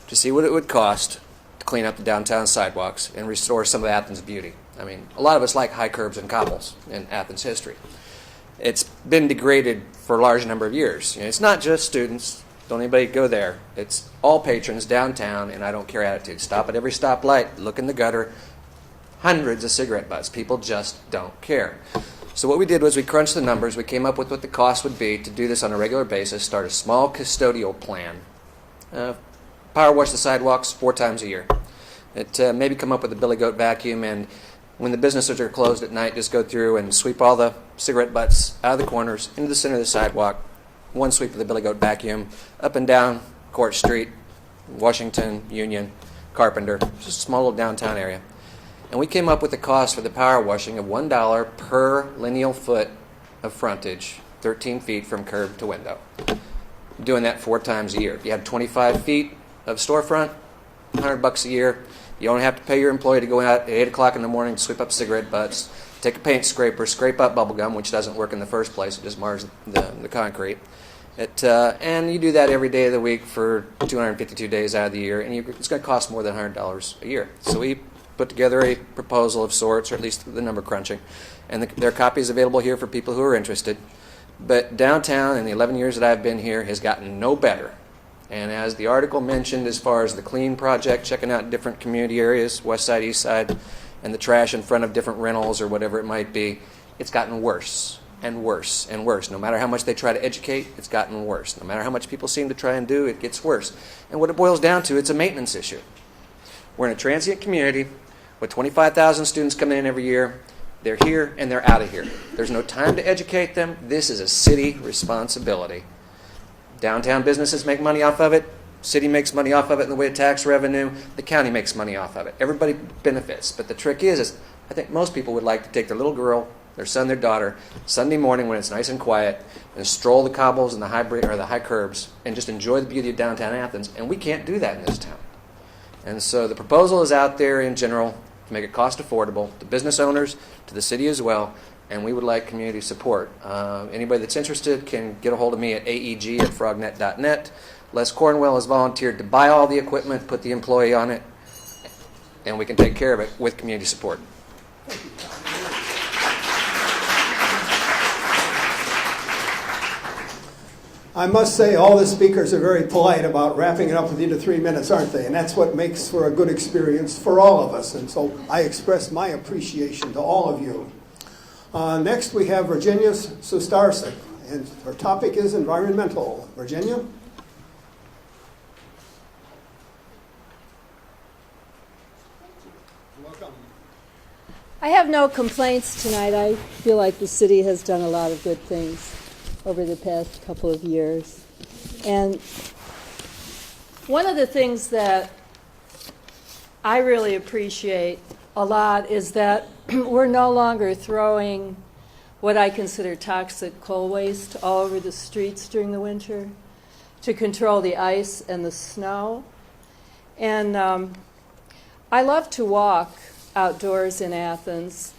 to see what it would cost to clean up the downtown sidewalks and restore some of Athens' beauty. I mean, a lot of us like high curbs and cobbles in Athens history. It's been degraded for a large number of years. It's not just students. Don't anybody go there. It's all patrons downtown, and I don't care attitude. Stop at every stoplight, look in the gutter, hundreds of cigarette butts. People just don't care. So what we did was we crunched the numbers. We came up with what the cost would be to do this on a regular basis, start a small custodial plan, power wash the sidewalks 4 times a year. Maybe come up with a billy goat vacuum, and when the businesses are closed at night, just go through and sweep all the cigarette butts out of the corners into the center of the sidewalk. One sweep of the billy goat vacuum, up and down Court Street, Washington, Union, Carpenter, just a small little downtown area. And we came up with the cost for the power washing of $1 per lineal foot of frontage, 13 feet from curb to window. Doing that 4 times a year. If you had 25 feet of storefront, $100 a year. You don't have to pay your employee to go out at 8 o'clock in the morning to sweep up cigarette butts, take a paint scraper, scrape up bubble gum, which doesn't work in the first place. It just mars the concrete. And you do that every day of the week for 252 days out of the year, and it's going to cost more than $100 a year. So we put together a proposal of sorts, or at least the number crunching, and there are copies available here for people who are interested. But downtown, in the 11 years that I've been here, has gotten no better. And as the article mentioned, as far as the clean project, checking out different community areas, west side, east side, and the trash in front of different rentals or whatever it might be, it's gotten worse and worse and worse. No matter how much they try to educate, it's gotten worse. No matter how much people seem to try and do, it gets worse. And what it boils down to, it's a maintenance issue. We're in a transient community with 25,000 students coming in every year. They're here and they're out of here. There's no time to educate them. This is a city responsibility. Downtown businesses make money off of it. City makes money off of it in the way of tax revenue. The county makes money off of it. Everybody benefits. But the trick is I think most people would like to take their little girl, their son, their daughter, Sunday morning when it's nice and quiet, and stroll the cobbles and the high curbs and just enjoy the beauty of downtown Athens. And we can't do that in this town. And so the proposal is out there in general to make it cost affordable to business owners, to the city as well, and we would like community support. Anybody that's interested can get a hold of me at aeg@frognet.net. Les Cornwell has volunteered to buy all the equipment, put the employee on it, and we can take care of it with community support. I must say all the speakers are very polite about wrapping it up within the 3 minutes, aren't they? And that's what makes for a good experience for all of us. And so I express my appreciation to all of you. Next we have Virginia Sustarsik, and her topic is environmental. Virginia? Welcome. I have no complaints tonight. I feel like the city has done a lot of good things over the past couple of years. And one of the things that I really appreciate a lot is that we're no longer throwing what I consider toxic coal waste all over the streets during the winter to control the ice and the snow. And I love to walk outdoors in Athens,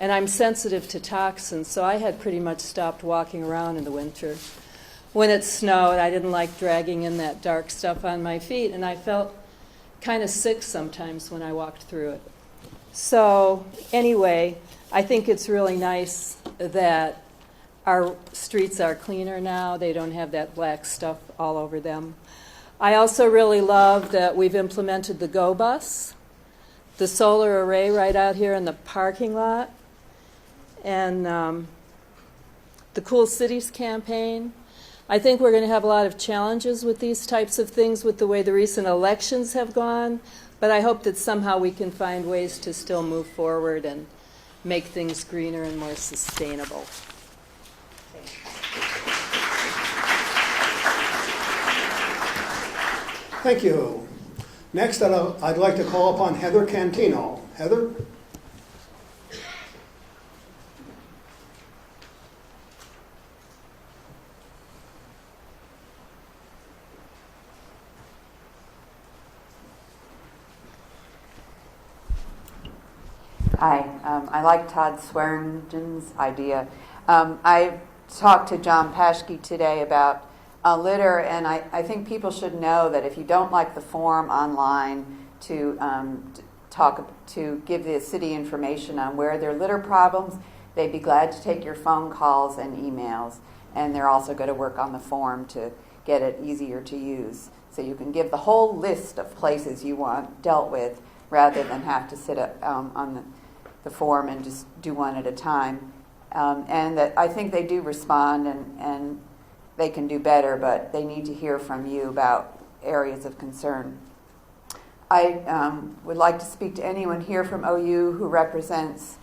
And I'm sensitive to toxins, so I had pretty much stopped walking around in the winter. When it snowed, I didn't like dragging in that dark stuff on my feet, and I felt kind of sick sometimes when I walked through it. So anyway, I think it's really nice that our streets are cleaner now. They don't have that black stuff all over them. I also really love that we've implemented the Go Bus, the solar array right out here in the parking lot, and the Cool Cities campaign. I think we're going to have a lot of challenges with these types of things with the way the recent elections have gone, but I hope that somehow we can find ways to still move forward and make things greener and more sustainable. Thank you. Next, I'd like to call upon Heather Cantino. Heather? Hi, I like Todd Swearingen's idea. I talked to John Paschke today about litter, and I think people should know that if you don't like the form online to give the city information on where there are litter problems, they'd be glad to take your phone calls and emails, and they're also going to work on the form to get it easier to use. So you can give the whole list of places you want dealt with rather than have to sit on the form and just do one at a time. And that I think they do respond and they can do better, but they need to hear from you about areas of concern. I would like to speak to anyone here from OU who represents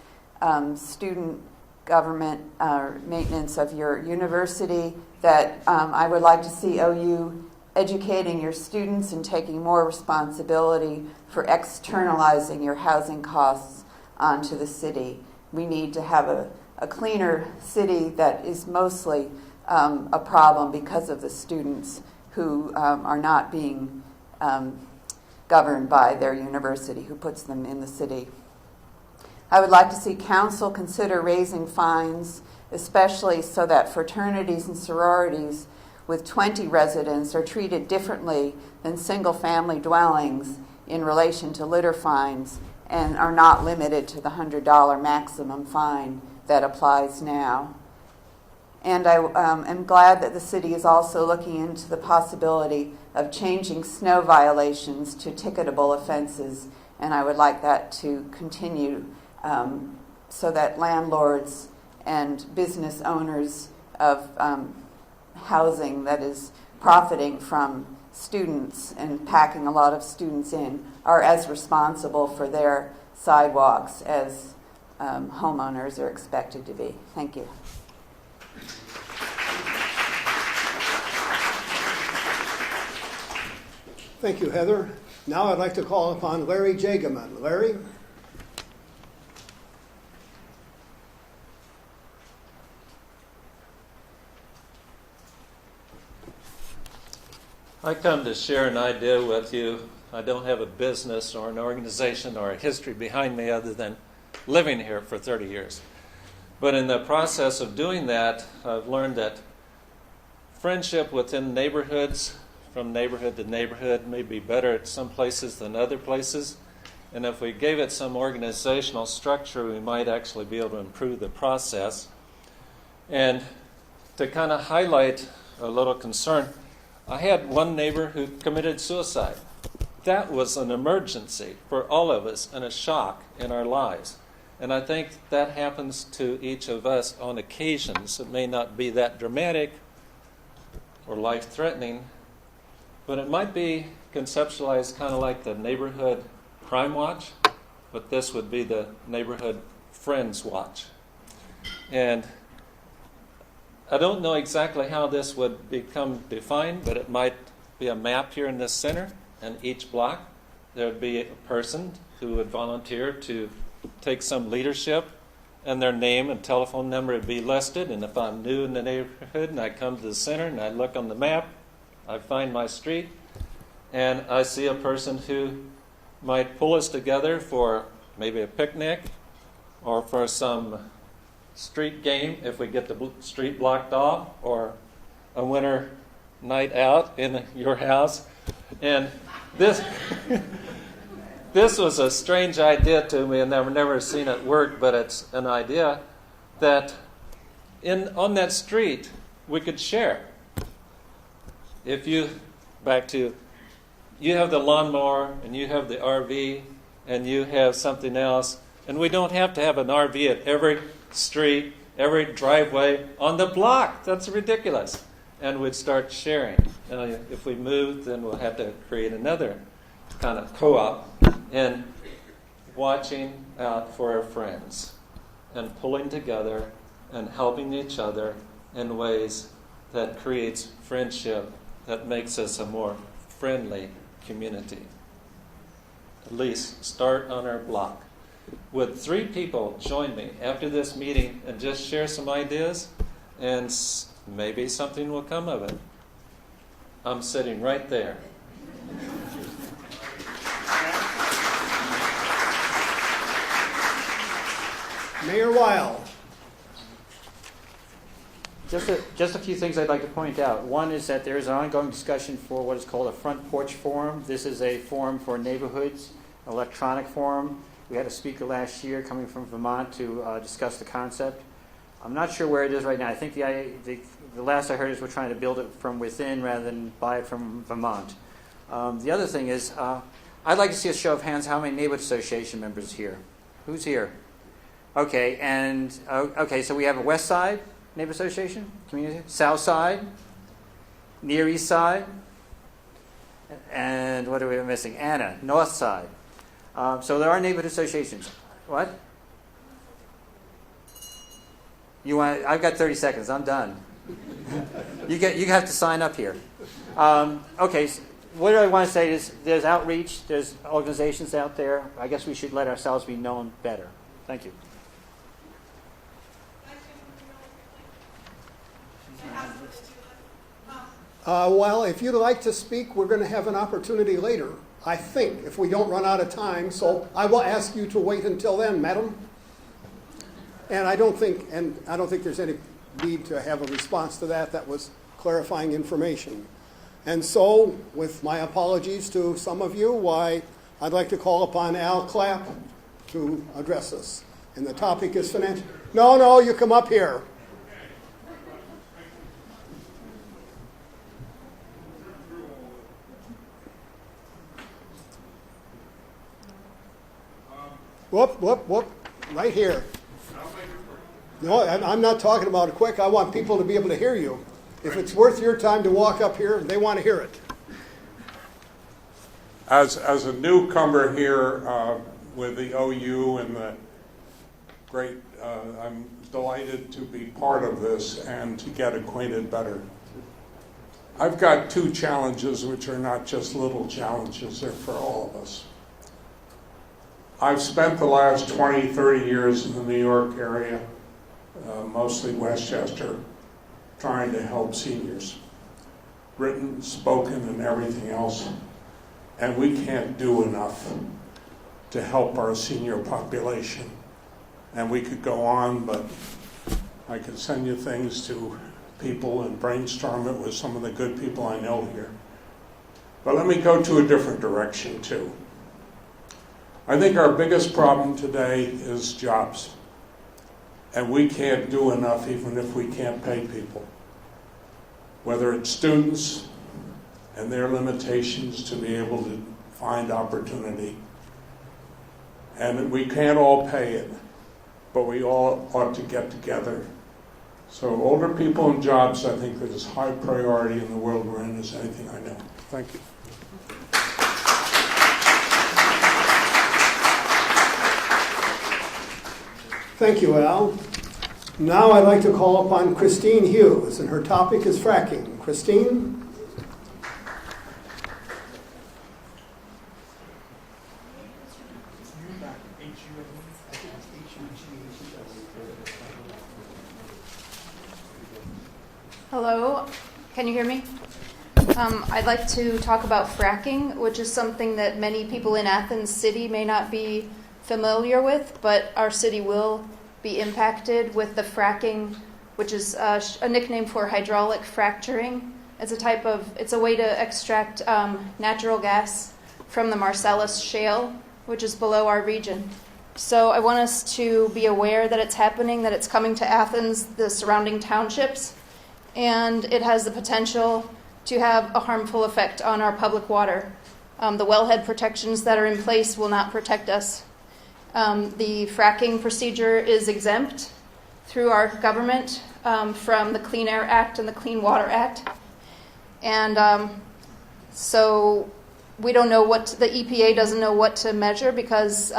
student government maintenance of your university, that I would like to see OU educating your students and taking more responsibility for externalizing your housing costs onto the city. We need to have a cleaner city that is mostly a problem because of the students who are not being governed by their university, who puts them in the city. I would like to see council consider raising fines, especially so that fraternities and sororities with 20 residents are treated differently than single-family dwellings in relation to litter fines and are not limited to the $100 maximum fine that applies now. And I am glad that the city is also looking into the possibility of changing snow violations to ticketable offenses, and I would like that to continue so that landlords and business owners of housing that is profiting from students and packing a lot of students in are as responsible for their sidewalks as homeowners are expected to be. Thank you. Thank you, Heather. Now I'd like to call upon Larry Jageman. Larry? I come to share an idea with you. I don't have a business or an organization or a history behind me other than living here for 30 years. But in the process of doing that, I've learned that friendship within neighborhoods, from neighborhood to neighborhood, may be better at some places than other places. And if we gave it some organizational structure, we might actually be able to improve the process. And to kind of highlight a little concern, I had one neighbor who committed suicide. That was an emergency for all of us and a shock in our lives. And I think that happens to each of us on occasions. It may not be that dramatic or life-threatening, but it might be conceptualized kind of like the neighborhood crime watch, but this would be the neighborhood friends watch. And I don't know exactly how this would become defined, but it might be a map here in this center, and each block there would be a person who would volunteer to take some leadership, and their name and telephone number would be listed. And if I'm new in the neighborhood and I come to the center and I look on the map, I find my street, and I see a person who might pull us together for maybe a picnic or for some street game if we get the street blocked off, or a winter night out in your house. And this this was a strange idea to me, and I've never seen it work, but it's an idea that on that street we could share. If you have the lawnmower and you have the RV and you have something else, and we don't have to have an RV at every street, every driveway on the block. That's ridiculous. And we'd start sharing. If we move, then we'll have to create another kind of co-op, and watching out for our friends and pulling together and helping each other in ways that creates friendship, that makes us a more friendly community. At least start on our block. Would 3 people join me after this meeting and just share some ideas? And maybe something will come of it. I'm sitting right there. Mayor Weil. Just a few things I'd like to point out. One is that there is an ongoing discussion for what is called a front porch forum. This is a forum for neighborhoods, electronic forum. We had a speaker last year coming from Vermont to discuss the concept. I'm not sure where it is right now. I think the last I heard is we're trying to build it from within rather than buy it from Vermont. The other thing is, I'd like to see a show of hands how many neighborhood association members here. Who's here? Okay, and so we have a West Side Neighborhood Association, community, South Side, Near East Side, and what are we missing? Anna, North Side. So there are neighborhood associations. What? I've got 30 seconds. I'm done. You have to sign up here. Okay. So what I want to say is there's outreach. There's organizations out there. I guess we should let ourselves be known better. Thank you. Well, if you'd like to speak, we're going to have an opportunity later, I think, if we don't run out of time. So I will ask you to wait until then, madam. And I don't think there's any need to have a response to that. That was clarifying information. And so, with my apologies to some of you, I'd like to call upon Al Clapp to address us. And the topic is financial. No, you come up here. Whoop, right here. No, I'm not talking about it quick. I want people to be able to hear you. If it's worth your time to walk up here, they want to hear it. As a newcomer here with the OU and the great, I'm delighted to be part of this and to get acquainted better. I've got 2 challenges which are not just little challenges, they're for all of us. I've spent the last 20, 30 years in the New York area, mostly Westchester, trying to help seniors. Written, spoken, and everything else. And we can't do enough to help our senior population. And we could go on, but I could send you things to people and brainstorm it with some of the good people I know here. But let me go to a different direction, too. I think our biggest problem today is jobs. And we can't do enough even if we can't pay people. Whether it's students and their limitations to be able to find opportunity. And we can't all pay it, but we all ought to get together. So older people and jobs, I think, is high priority in the world we're in as anything I know. Thank you. Thank you, Al. Now I'd like to call upon Christine Hughes, and her topic is fracking. Christine? Hello, can you hear me? I'd like to talk about fracking, which is something that many people in Athens City may not be familiar with, but our city will be impacted with the fracking, which is a nickname for hydraulic fracturing. It's a way to extract natural gas from the Marcellus Shale, which is below our region. So I want us to be aware that it's happening, that it's coming to Athens, the surrounding townships, and it has the potential to have a harmful effect on our public water. The wellhead protections that are in place will not protect us. The fracking procedure is exempt through our government from the Clean Air Act and the Clean Water Act. And so we don't know the EPA doesn't know what to measure because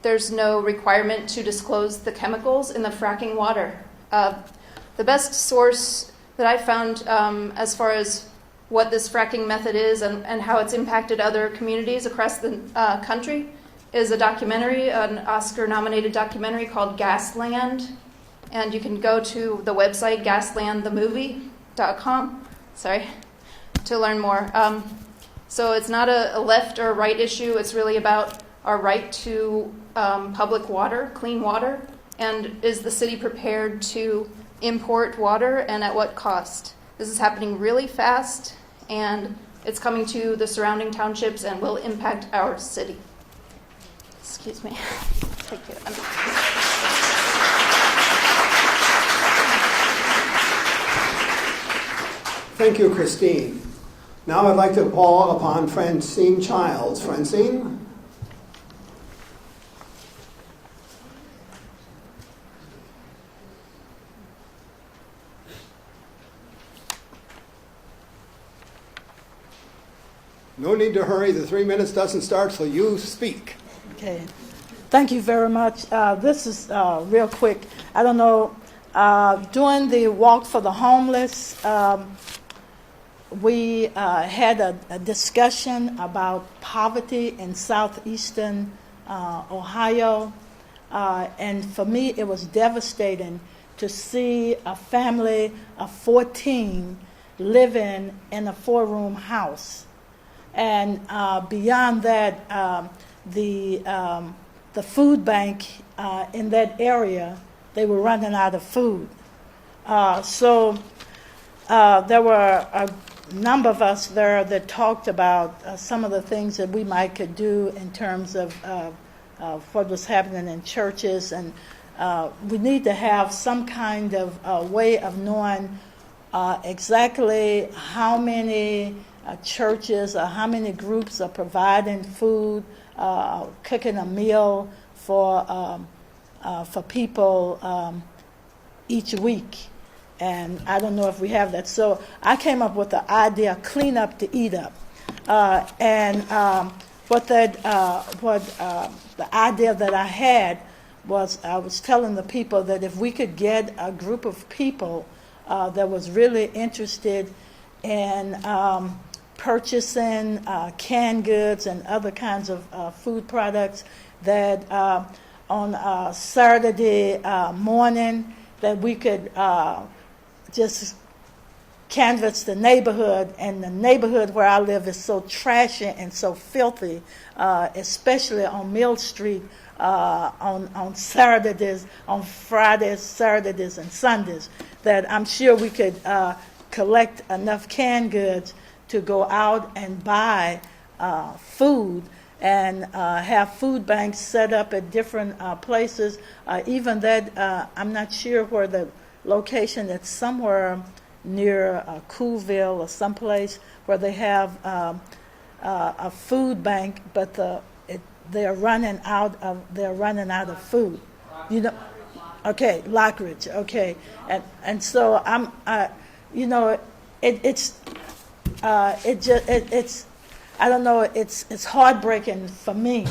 there's no requirement to disclose the chemicals in the fracking water. The best source that I found as far as what this fracking method is and how it's impacted other communities across the country is a documentary, an Oscar-nominated documentary called Gasland. And you can go to the website gaslandthemovie.com to learn more. So it's not a left or right issue. It's really about our right to public water, clean water, and is the city prepared to import water and at what cost? This is happening really fast, and it's coming to the surrounding townships and will impact our city. Excuse me. Thank you. Thank you, Christine. Now I'd like to call upon Francine Childs. Francine? No need to hurry. The 3 minutes doesn't start till you speak. Okay. Thank you very much. This is real quick. I don't know. During the Walk for the Homeless, we had a discussion about poverty in southeastern Ohio. And for me, it was devastating to see a family of 14 living in a 4-room house. And beyond that, the food bank in that area, they were running out of food. So there were a number of us there that talked about some of the things that we might could do in terms of what was happening in churches. And we need to have some kind of way of knowing exactly how many churches or how many groups are providing food, cooking a meal for people each week. And I don't know if we have that. So I came up with the idea, clean up to eat up. What the idea that I had was I was telling the people that if we could get a group of people that was really interested in purchasing canned goods and other kinds of food products, that on Saturday morning that we could just canvass the neighborhood. And the neighborhood where I live is so trashy and so filthy, especially on Mill Street on Saturdays, on Fridays, Saturdays, and Sundays, that I'm sure we could collect enough canned goods to go out and buy food and have food banks set up at different places. Even that, I'm not sure where the location, it's somewhere near Coolville or someplace where they have a food bank, but they're running out of food. You know, okay, Lockridge, okay, and so it's I don't know, it's heartbreaking for me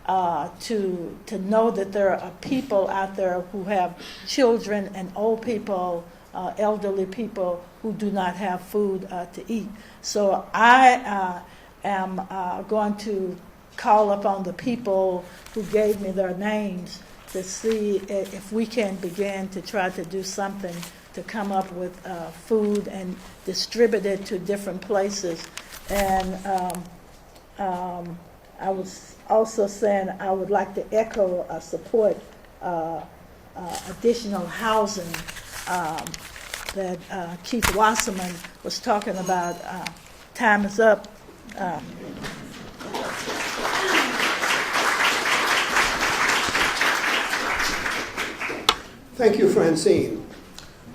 to know that there are people out there who have children and old people, elderly people who do not have food to eat. So I am going to call upon the people who gave me their names to see if we can begin to try to do something to come up with food and distribute it to different places. And I was also saying I would like to echo support additional housing that Keith Wasserman was talking about. Time is up. Thank you, Francine.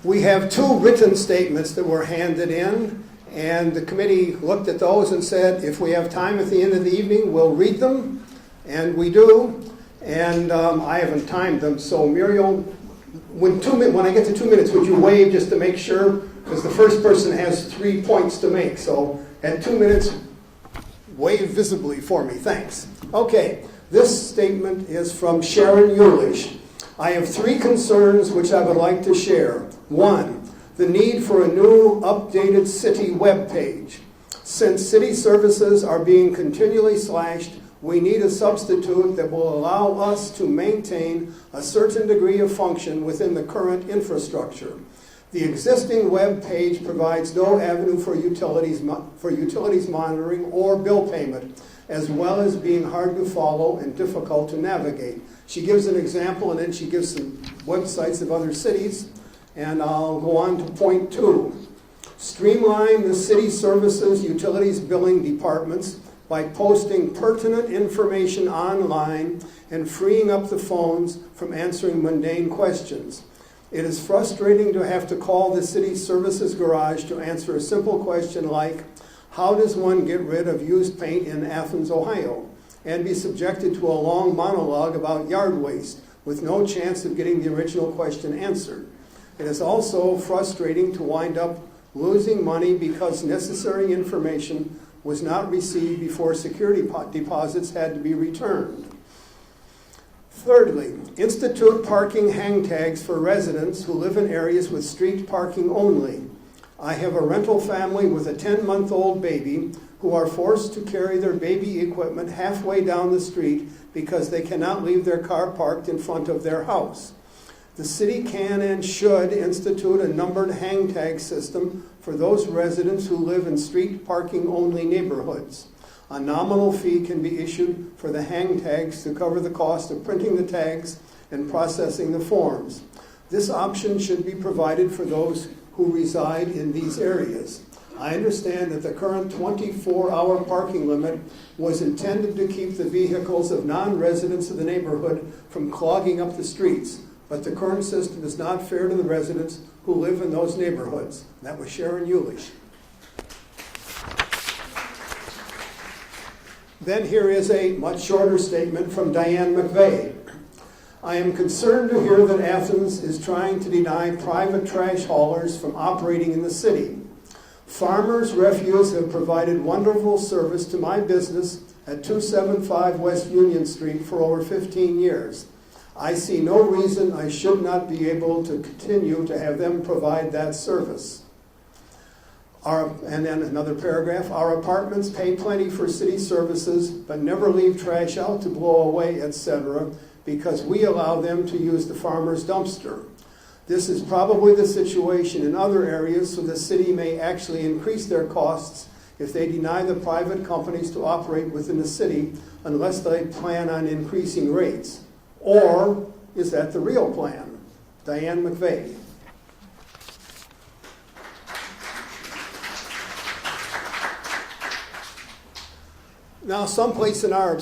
We have 2 written statements that were handed in, and the committee looked at those and said, if we have time at the end of the evening, we'll read them, and we do. And I haven't timed them, so Muriel, when I get to 2 minutes, would you wave just to make sure? Because the first person has 3 points to make, so at 2 minutes, wave visibly for me. Thanks. Okay, this statement is from Sharon Eulish. I have 3 concerns which I would like to share. 1, the need for a new, updated city web page. Since city services are being continually slashed, we need a substitute that will allow us to maintain a certain degree of function within the current infrastructure. The existing web page provides no avenue for utilities monitoring or bill payment, as well as being hard to follow and difficult to navigate. She gives an example, and then she gives some websites of other cities, and I'll go on to point 2. Streamline the city services utilities billing departments by posting pertinent information online and freeing up the phones from answering mundane questions. It is frustrating to have to call the city services garage to answer a simple question like, how does one get rid of used paint in Athens, Ohio? And be subjected to a long monologue about yard waste with no chance of getting the original question answered. It is also frustrating to wind up losing money because necessary information was not received before security deposits had to be returned. Thirdly, institute parking hang tags for residents who live in areas with street parking only. I have a rental family with a 10-month-old baby who are forced to carry their baby equipment halfway down the street because they cannot leave their car parked in front of their house. The city can and should institute a numbered hang tag system for those residents who live in street parking only neighborhoods. A nominal fee can be issued for the hang tags to cover the cost of printing the tags and processing the forms. This option should be provided for those who reside in these areas. I understand that the current 24-hour parking limit was intended to keep the vehicles of non-residents of the neighborhood from clogging up the streets, but the current system is not fair to the residents who live in those neighborhoods. That was Sharon Eulish. Then here is a much shorter statement from Diane McVeigh. I am concerned to hear that Athens is trying to deny private trash haulers from operating in the city. Farmers Refuse have provided wonderful service to my business at 275 West Union Street for over 15 years. I see no reason I should not be able to continue to have them provide that service. And then another paragraph, our apartments pay plenty for city services, but never leave trash out to blow away, etc., because we allow them to use the farmer's dumpster. This is probably the situation in other areas, so the city may actually increase their costs if they deny the private companies to operate within the city unless they plan on increasing rates. Or is that the real plan? Diane McVeigh. Now, someplace in our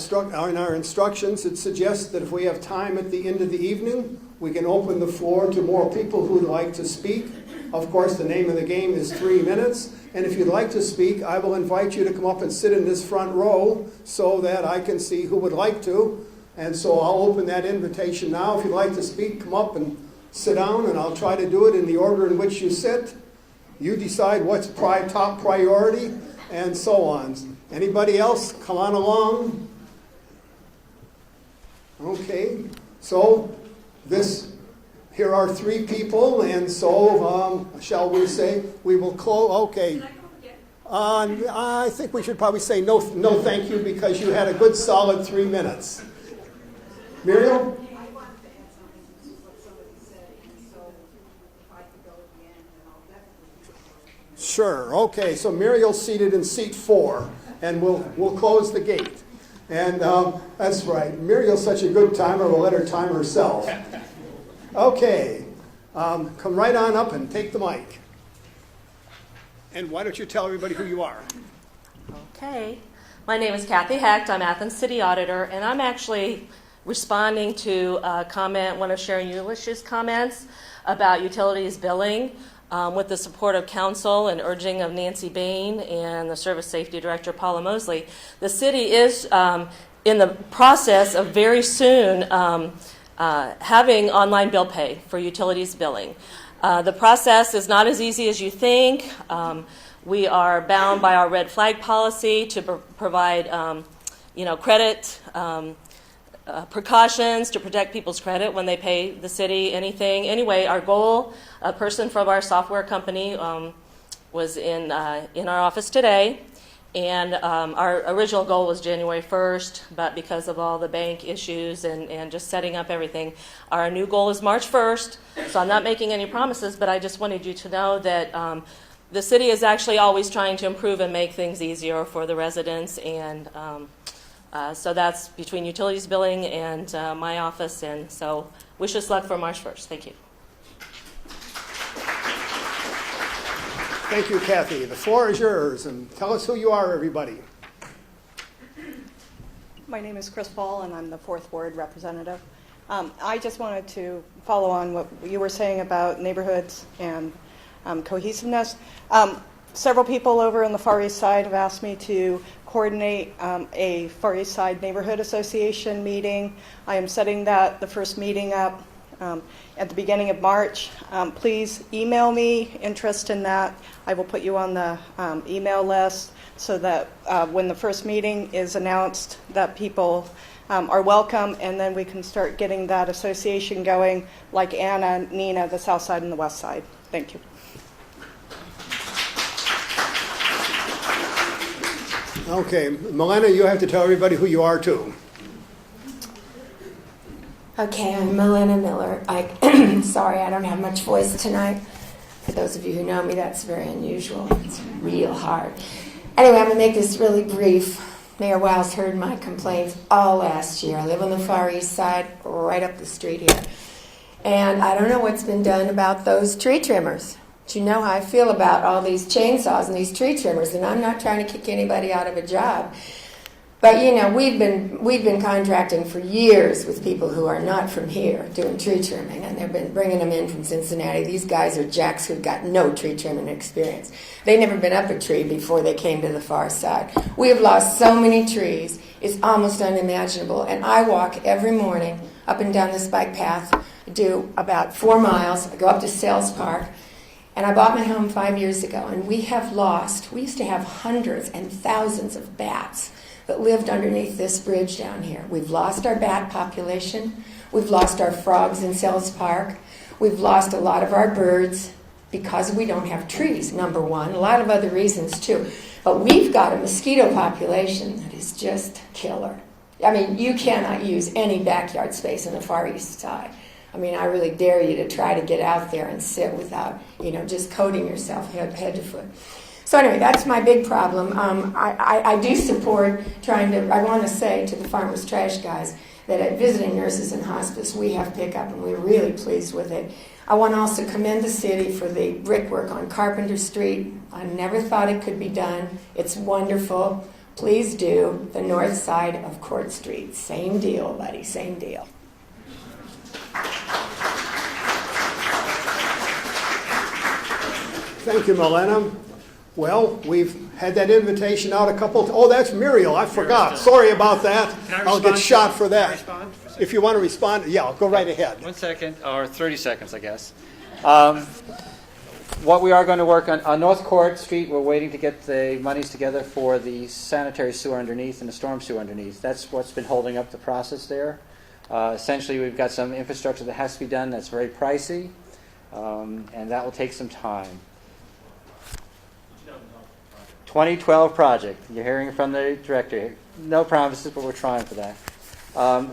instructions, it suggests that if we have time at the end of the evening, we can open the floor to more people who would like to speak. Of course, the name of the game is 3 minutes. And if you'd like to speak, I will invite you to come up and sit in this front row so that I can see who would like to. And so I'll open that invitation now. If you'd like to speak, come up and sit down, and I'll try to do it in the order in which you sit. You decide what's top priority, and so on. Anybody else? Come on along. Okay. So here are 3 people, and so shall we say we will close? Okay. I think we should probably say no thank you, because you had a good solid 3 minutes. Muriel? Sure. Okay. So Muriel's seated in seat 4, and we'll close the gate. And that's right. Muriel's such a good timer, we'll let her time herself. Okay, come right on up and take the mic. And why don't you tell everybody who you are? Okay. My name is Kathy Hecht. I'm Athens City Auditor, and I'm actually responding to a comment, one of Sharon Ulish's comments about utilities billing. With the support of council and urging of Nancy Bain and the Service Safety Director Paula Mosley, the city is in the process of very soon having online bill pay for utilities billing. The process is not as easy as you think. We are bound by our red flag policy to provide credit precautions to protect people's credit when they pay the city anything. Anyway, our goal, a person from our software company was in our office today, and our original goal was January 1st, but because of all the bank issues and just setting up everything, our new goal is March 1st, so I'm not making any promises, but I just wanted you to know that the city is actually always trying to improve and make things easier for the residents, and so that's between utilities billing and my office, and so wish us luck for March 1st. Thank you. Thank you, Kathy. The floor is yours, and tell us who you are, everybody. My name is Chris Paul, and I'm the 4th Ward representative. I just wanted to follow on what you were saying about neighborhoods and cohesiveness. Several people over on the Far East Side have asked me to coordinate a Far East Side Neighborhood Association meeting. I am setting the first meeting up at the beginning of March. Please email me interest in that. I will put you on the email list so that when the first meeting is announced that people are welcome, and then we can start getting that association going like Anna, Nina, the South Side and the West Side. Thank you. Okay, Milena, you have to tell everybody who you are, too. Okay, I'm Milena Miller. Sorry, I don't have much voice tonight. For those of you who know me, that's very unusual. It's real hard. Anyway, I'm going to make this really brief. Mayor Wiles heard my complaints all last year. I live on the Far East Side, right up the street here. And I don't know what's been done about those tree trimmers. But you know how I feel about all these chainsaws and these tree trimmers, and I'm not trying to kick anybody out of a job. But, you know, we've been contracting for years with people who are not from here doing tree trimming, and they've been bringing them in from Cincinnati. These guys are jacks who've got no tree trimming experience. They've never been up a tree before they came to the Far Side. We have lost so many trees, it's almost unimaginable. And I walk every morning up and down this bike path. I do about 4 miles. I go up to Sales Park. And I bought my home 5 years ago, and we used to have hundreds and thousands of bats that lived underneath this bridge down here. We've lost our bat population. We've lost our frogs in Sells Park. We've lost a lot of our birds because we don't have trees, number one. A lot of other reasons, too. But we've got a mosquito population that is just killer. I mean, you cannot use any backyard space on the Far East Side. I mean, I really dare you to try to get out there and sit without, just coating yourself head to foot. So anyway, that's my big problem. I do support I want to say to the Farmers Trash guys that at Visiting Nurses in Hospice, we have pickup, and we're really pleased with it. I want to also commend the city for the brickwork on Carpenter Street. I never thought it could be done. It's wonderful. Please do the north side of Court Street. Same deal, buddy, same deal. Thank you, Milena. Well, we've had that invitation out a couple oh, that's Muriel. I forgot. Sorry about that. I'll get shot for that. If you want to respond, yeah, go right ahead. 1 second, or 30 seconds, I guess. What we are going to work on North Court Street, we're waiting to get the monies together for the sanitary sewer underneath and the storm sewer underneath. That's what's been holding up the process there. Essentially, we've got some infrastructure that has to be done that's very pricey, and that will take some time. 2012 project. You're hearing from the director. No promises, but we're trying for that.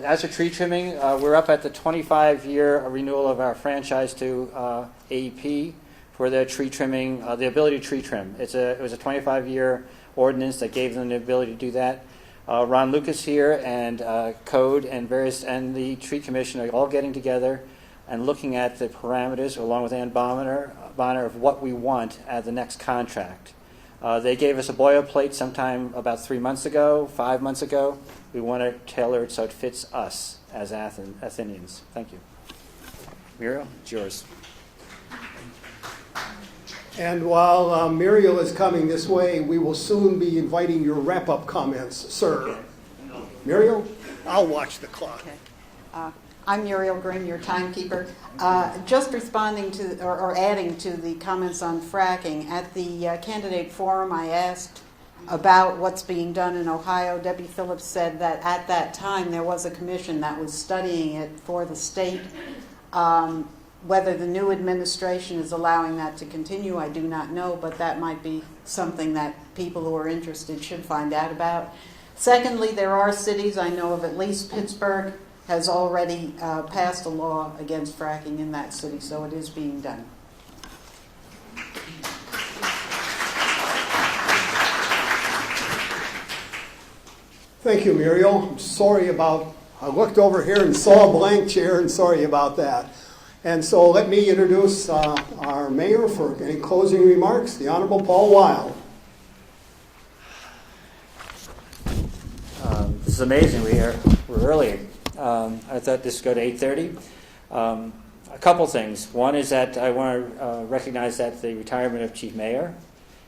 As for tree trimming, we're up at the 25-year renewal of our franchise to AEP for their tree trimming, the ability to tree trim. It was a 25-year ordinance that gave them the ability to do that. Ron Lucas here and Code and the Tree Commission are all getting together and looking at the parameters, along with Ann Bonner, of what we want at the next contract. They gave us a boilerplate sometime about 5 months ago. We want to tailor it so it fits us as Athenians. Thank you. Muriel, it's yours. And while Muriel is coming this way, we will soon be inviting your wrap-up comments, sir. Muriel? I'll watch the clock. Okay. I'm Muriel Grimm, your timekeeper. Just responding to or adding to the comments on fracking, at the candidate forum I asked about what's being done in Ohio. Debbie Phillips said that at that time there was a commission that was studying it for the state. Whether the new administration is allowing that to continue, I do not know, but that might be something that people who are interested should find out about. Secondly, there are cities, I know of at least Pittsburgh, has already passed a law against fracking in that city, so it is being done. Thank you, Muriel. I'm sorry about, I looked over here and saw a blank chair, and sorry about that. And so let me introduce our mayor for any closing remarks, the Honorable Paul Weil. This is amazing. We're early. I thought this would go to 8:30. A couple things. One is that I want to recognize that the retirement of Chief Mayor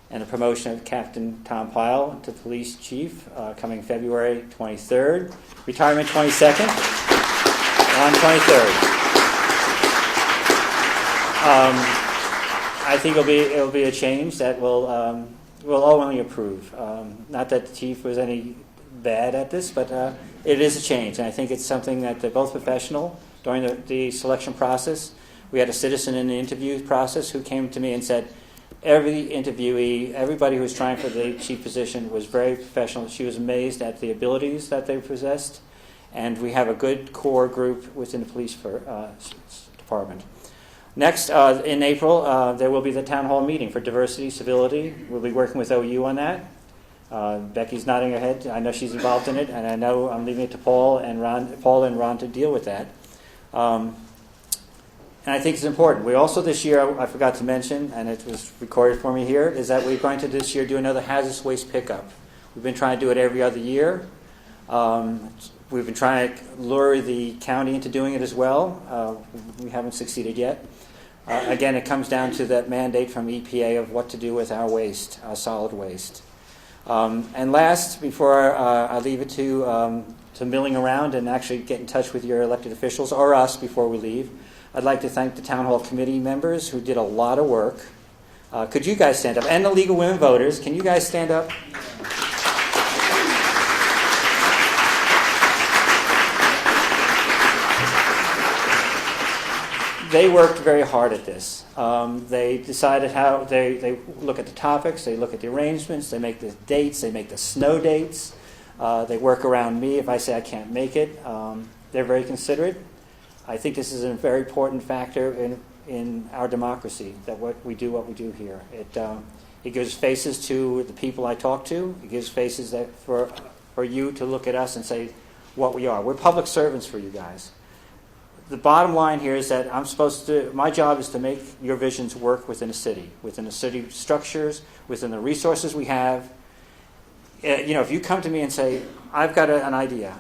and the promotion of Captain Tom Pyle to Police Chief coming February 23rd. Retirement 22nd on 23rd. I think it'll be a change that we'll only approve. Not that the chief was any bad at this, but it is a change, and I think it's something that they're both professional. During the selection process, we had a citizen in the interview process who came to me and said every interviewee, everybody who was trying for the chief position was very professional. She was amazed at the abilities that they possessed, and we have a good core group within the police department. Next, in April, there will be the town hall meeting for diversity, civility. We'll be working with OU on that. Becky's nodding her head. I know she's involved in it, and I know I'm leaving it to Paul and Ron to deal with that. And I think it's important. We also this year, I forgot to mention, and it was recorded for me here, is that we're going to this year do another hazardous waste pickup. We've been trying to do it every other year. We've been trying to lure the county into doing it as well. We haven't succeeded yet. Again, it comes down to that mandate from EPA of what to do with our waste, our solid waste. And last, before I leave it to milling around and actually get in touch with your elected officials or us before we leave, I'd like to thank the Town Hall Committee members who did a lot of work. Could you guys stand up? And the League of Women Voters, can you guys stand up? They worked very hard at this. They decided how they look at the topics, they look at the arrangements, they make the dates, they make the snow dates. They work around me if I say I can't make it. They're very considerate. I think this is a very important factor in our democracy, that we do here. It gives faces to the people I talk to. It gives faces that for you to look at us and say what we are. We're public servants for you guys. The bottom line here is that my job is to make your visions work within the city structures, within the resources we have. If you come to me and say, I've got an idea,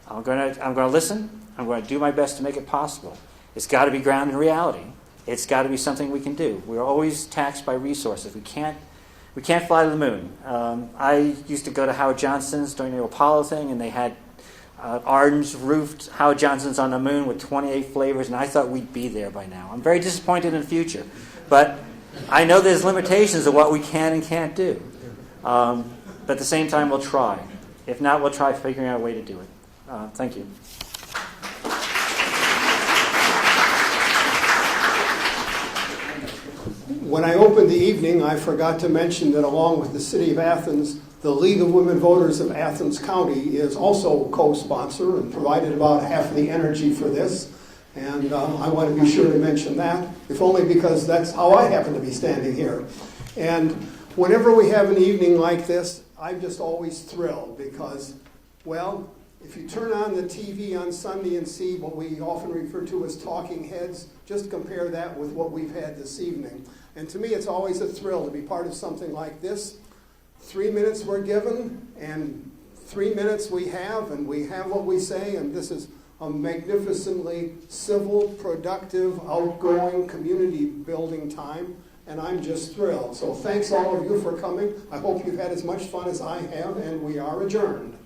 I'm going to listen, I'm going to do my best to make it possible. It's got to be grounded in reality. It's got to be something we can do. We're always taxed by resources. We can't fly to the moon. I used to go to Howard Johnson's during the Apollo thing, and they had orange roofed Howard Johnson's on the moon with 28 flavors, and I thought we'd be there by now. I'm very disappointed in the future. But I know there's limitations of what we can and can't do. But at the same time, we'll try. If not, we'll try figuring out a way to do it. Thank you. When I opened the evening, I forgot to mention that along with the City of Athens, the League of Women Voters of Athens County is also co-sponsor and provided about half of the energy for this. And I want to be sure to mention that, if only because that's how I happen to be standing here. And whenever we have an evening like this, I'm just always thrilled because Well, if you turn on the TV on Sunday and see what we often refer to as talking heads, just compare that with what we've had this evening. And to me, it's always a thrill to be part of something like this. 3 minutes we're given, and 3 minutes we have, and we have what we say, and this is a magnificently civil, productive, outgoing, community-building time, and I'm just thrilled. So thanks all of you for coming. I hope you've had as much fun as I have, and we are adjourned.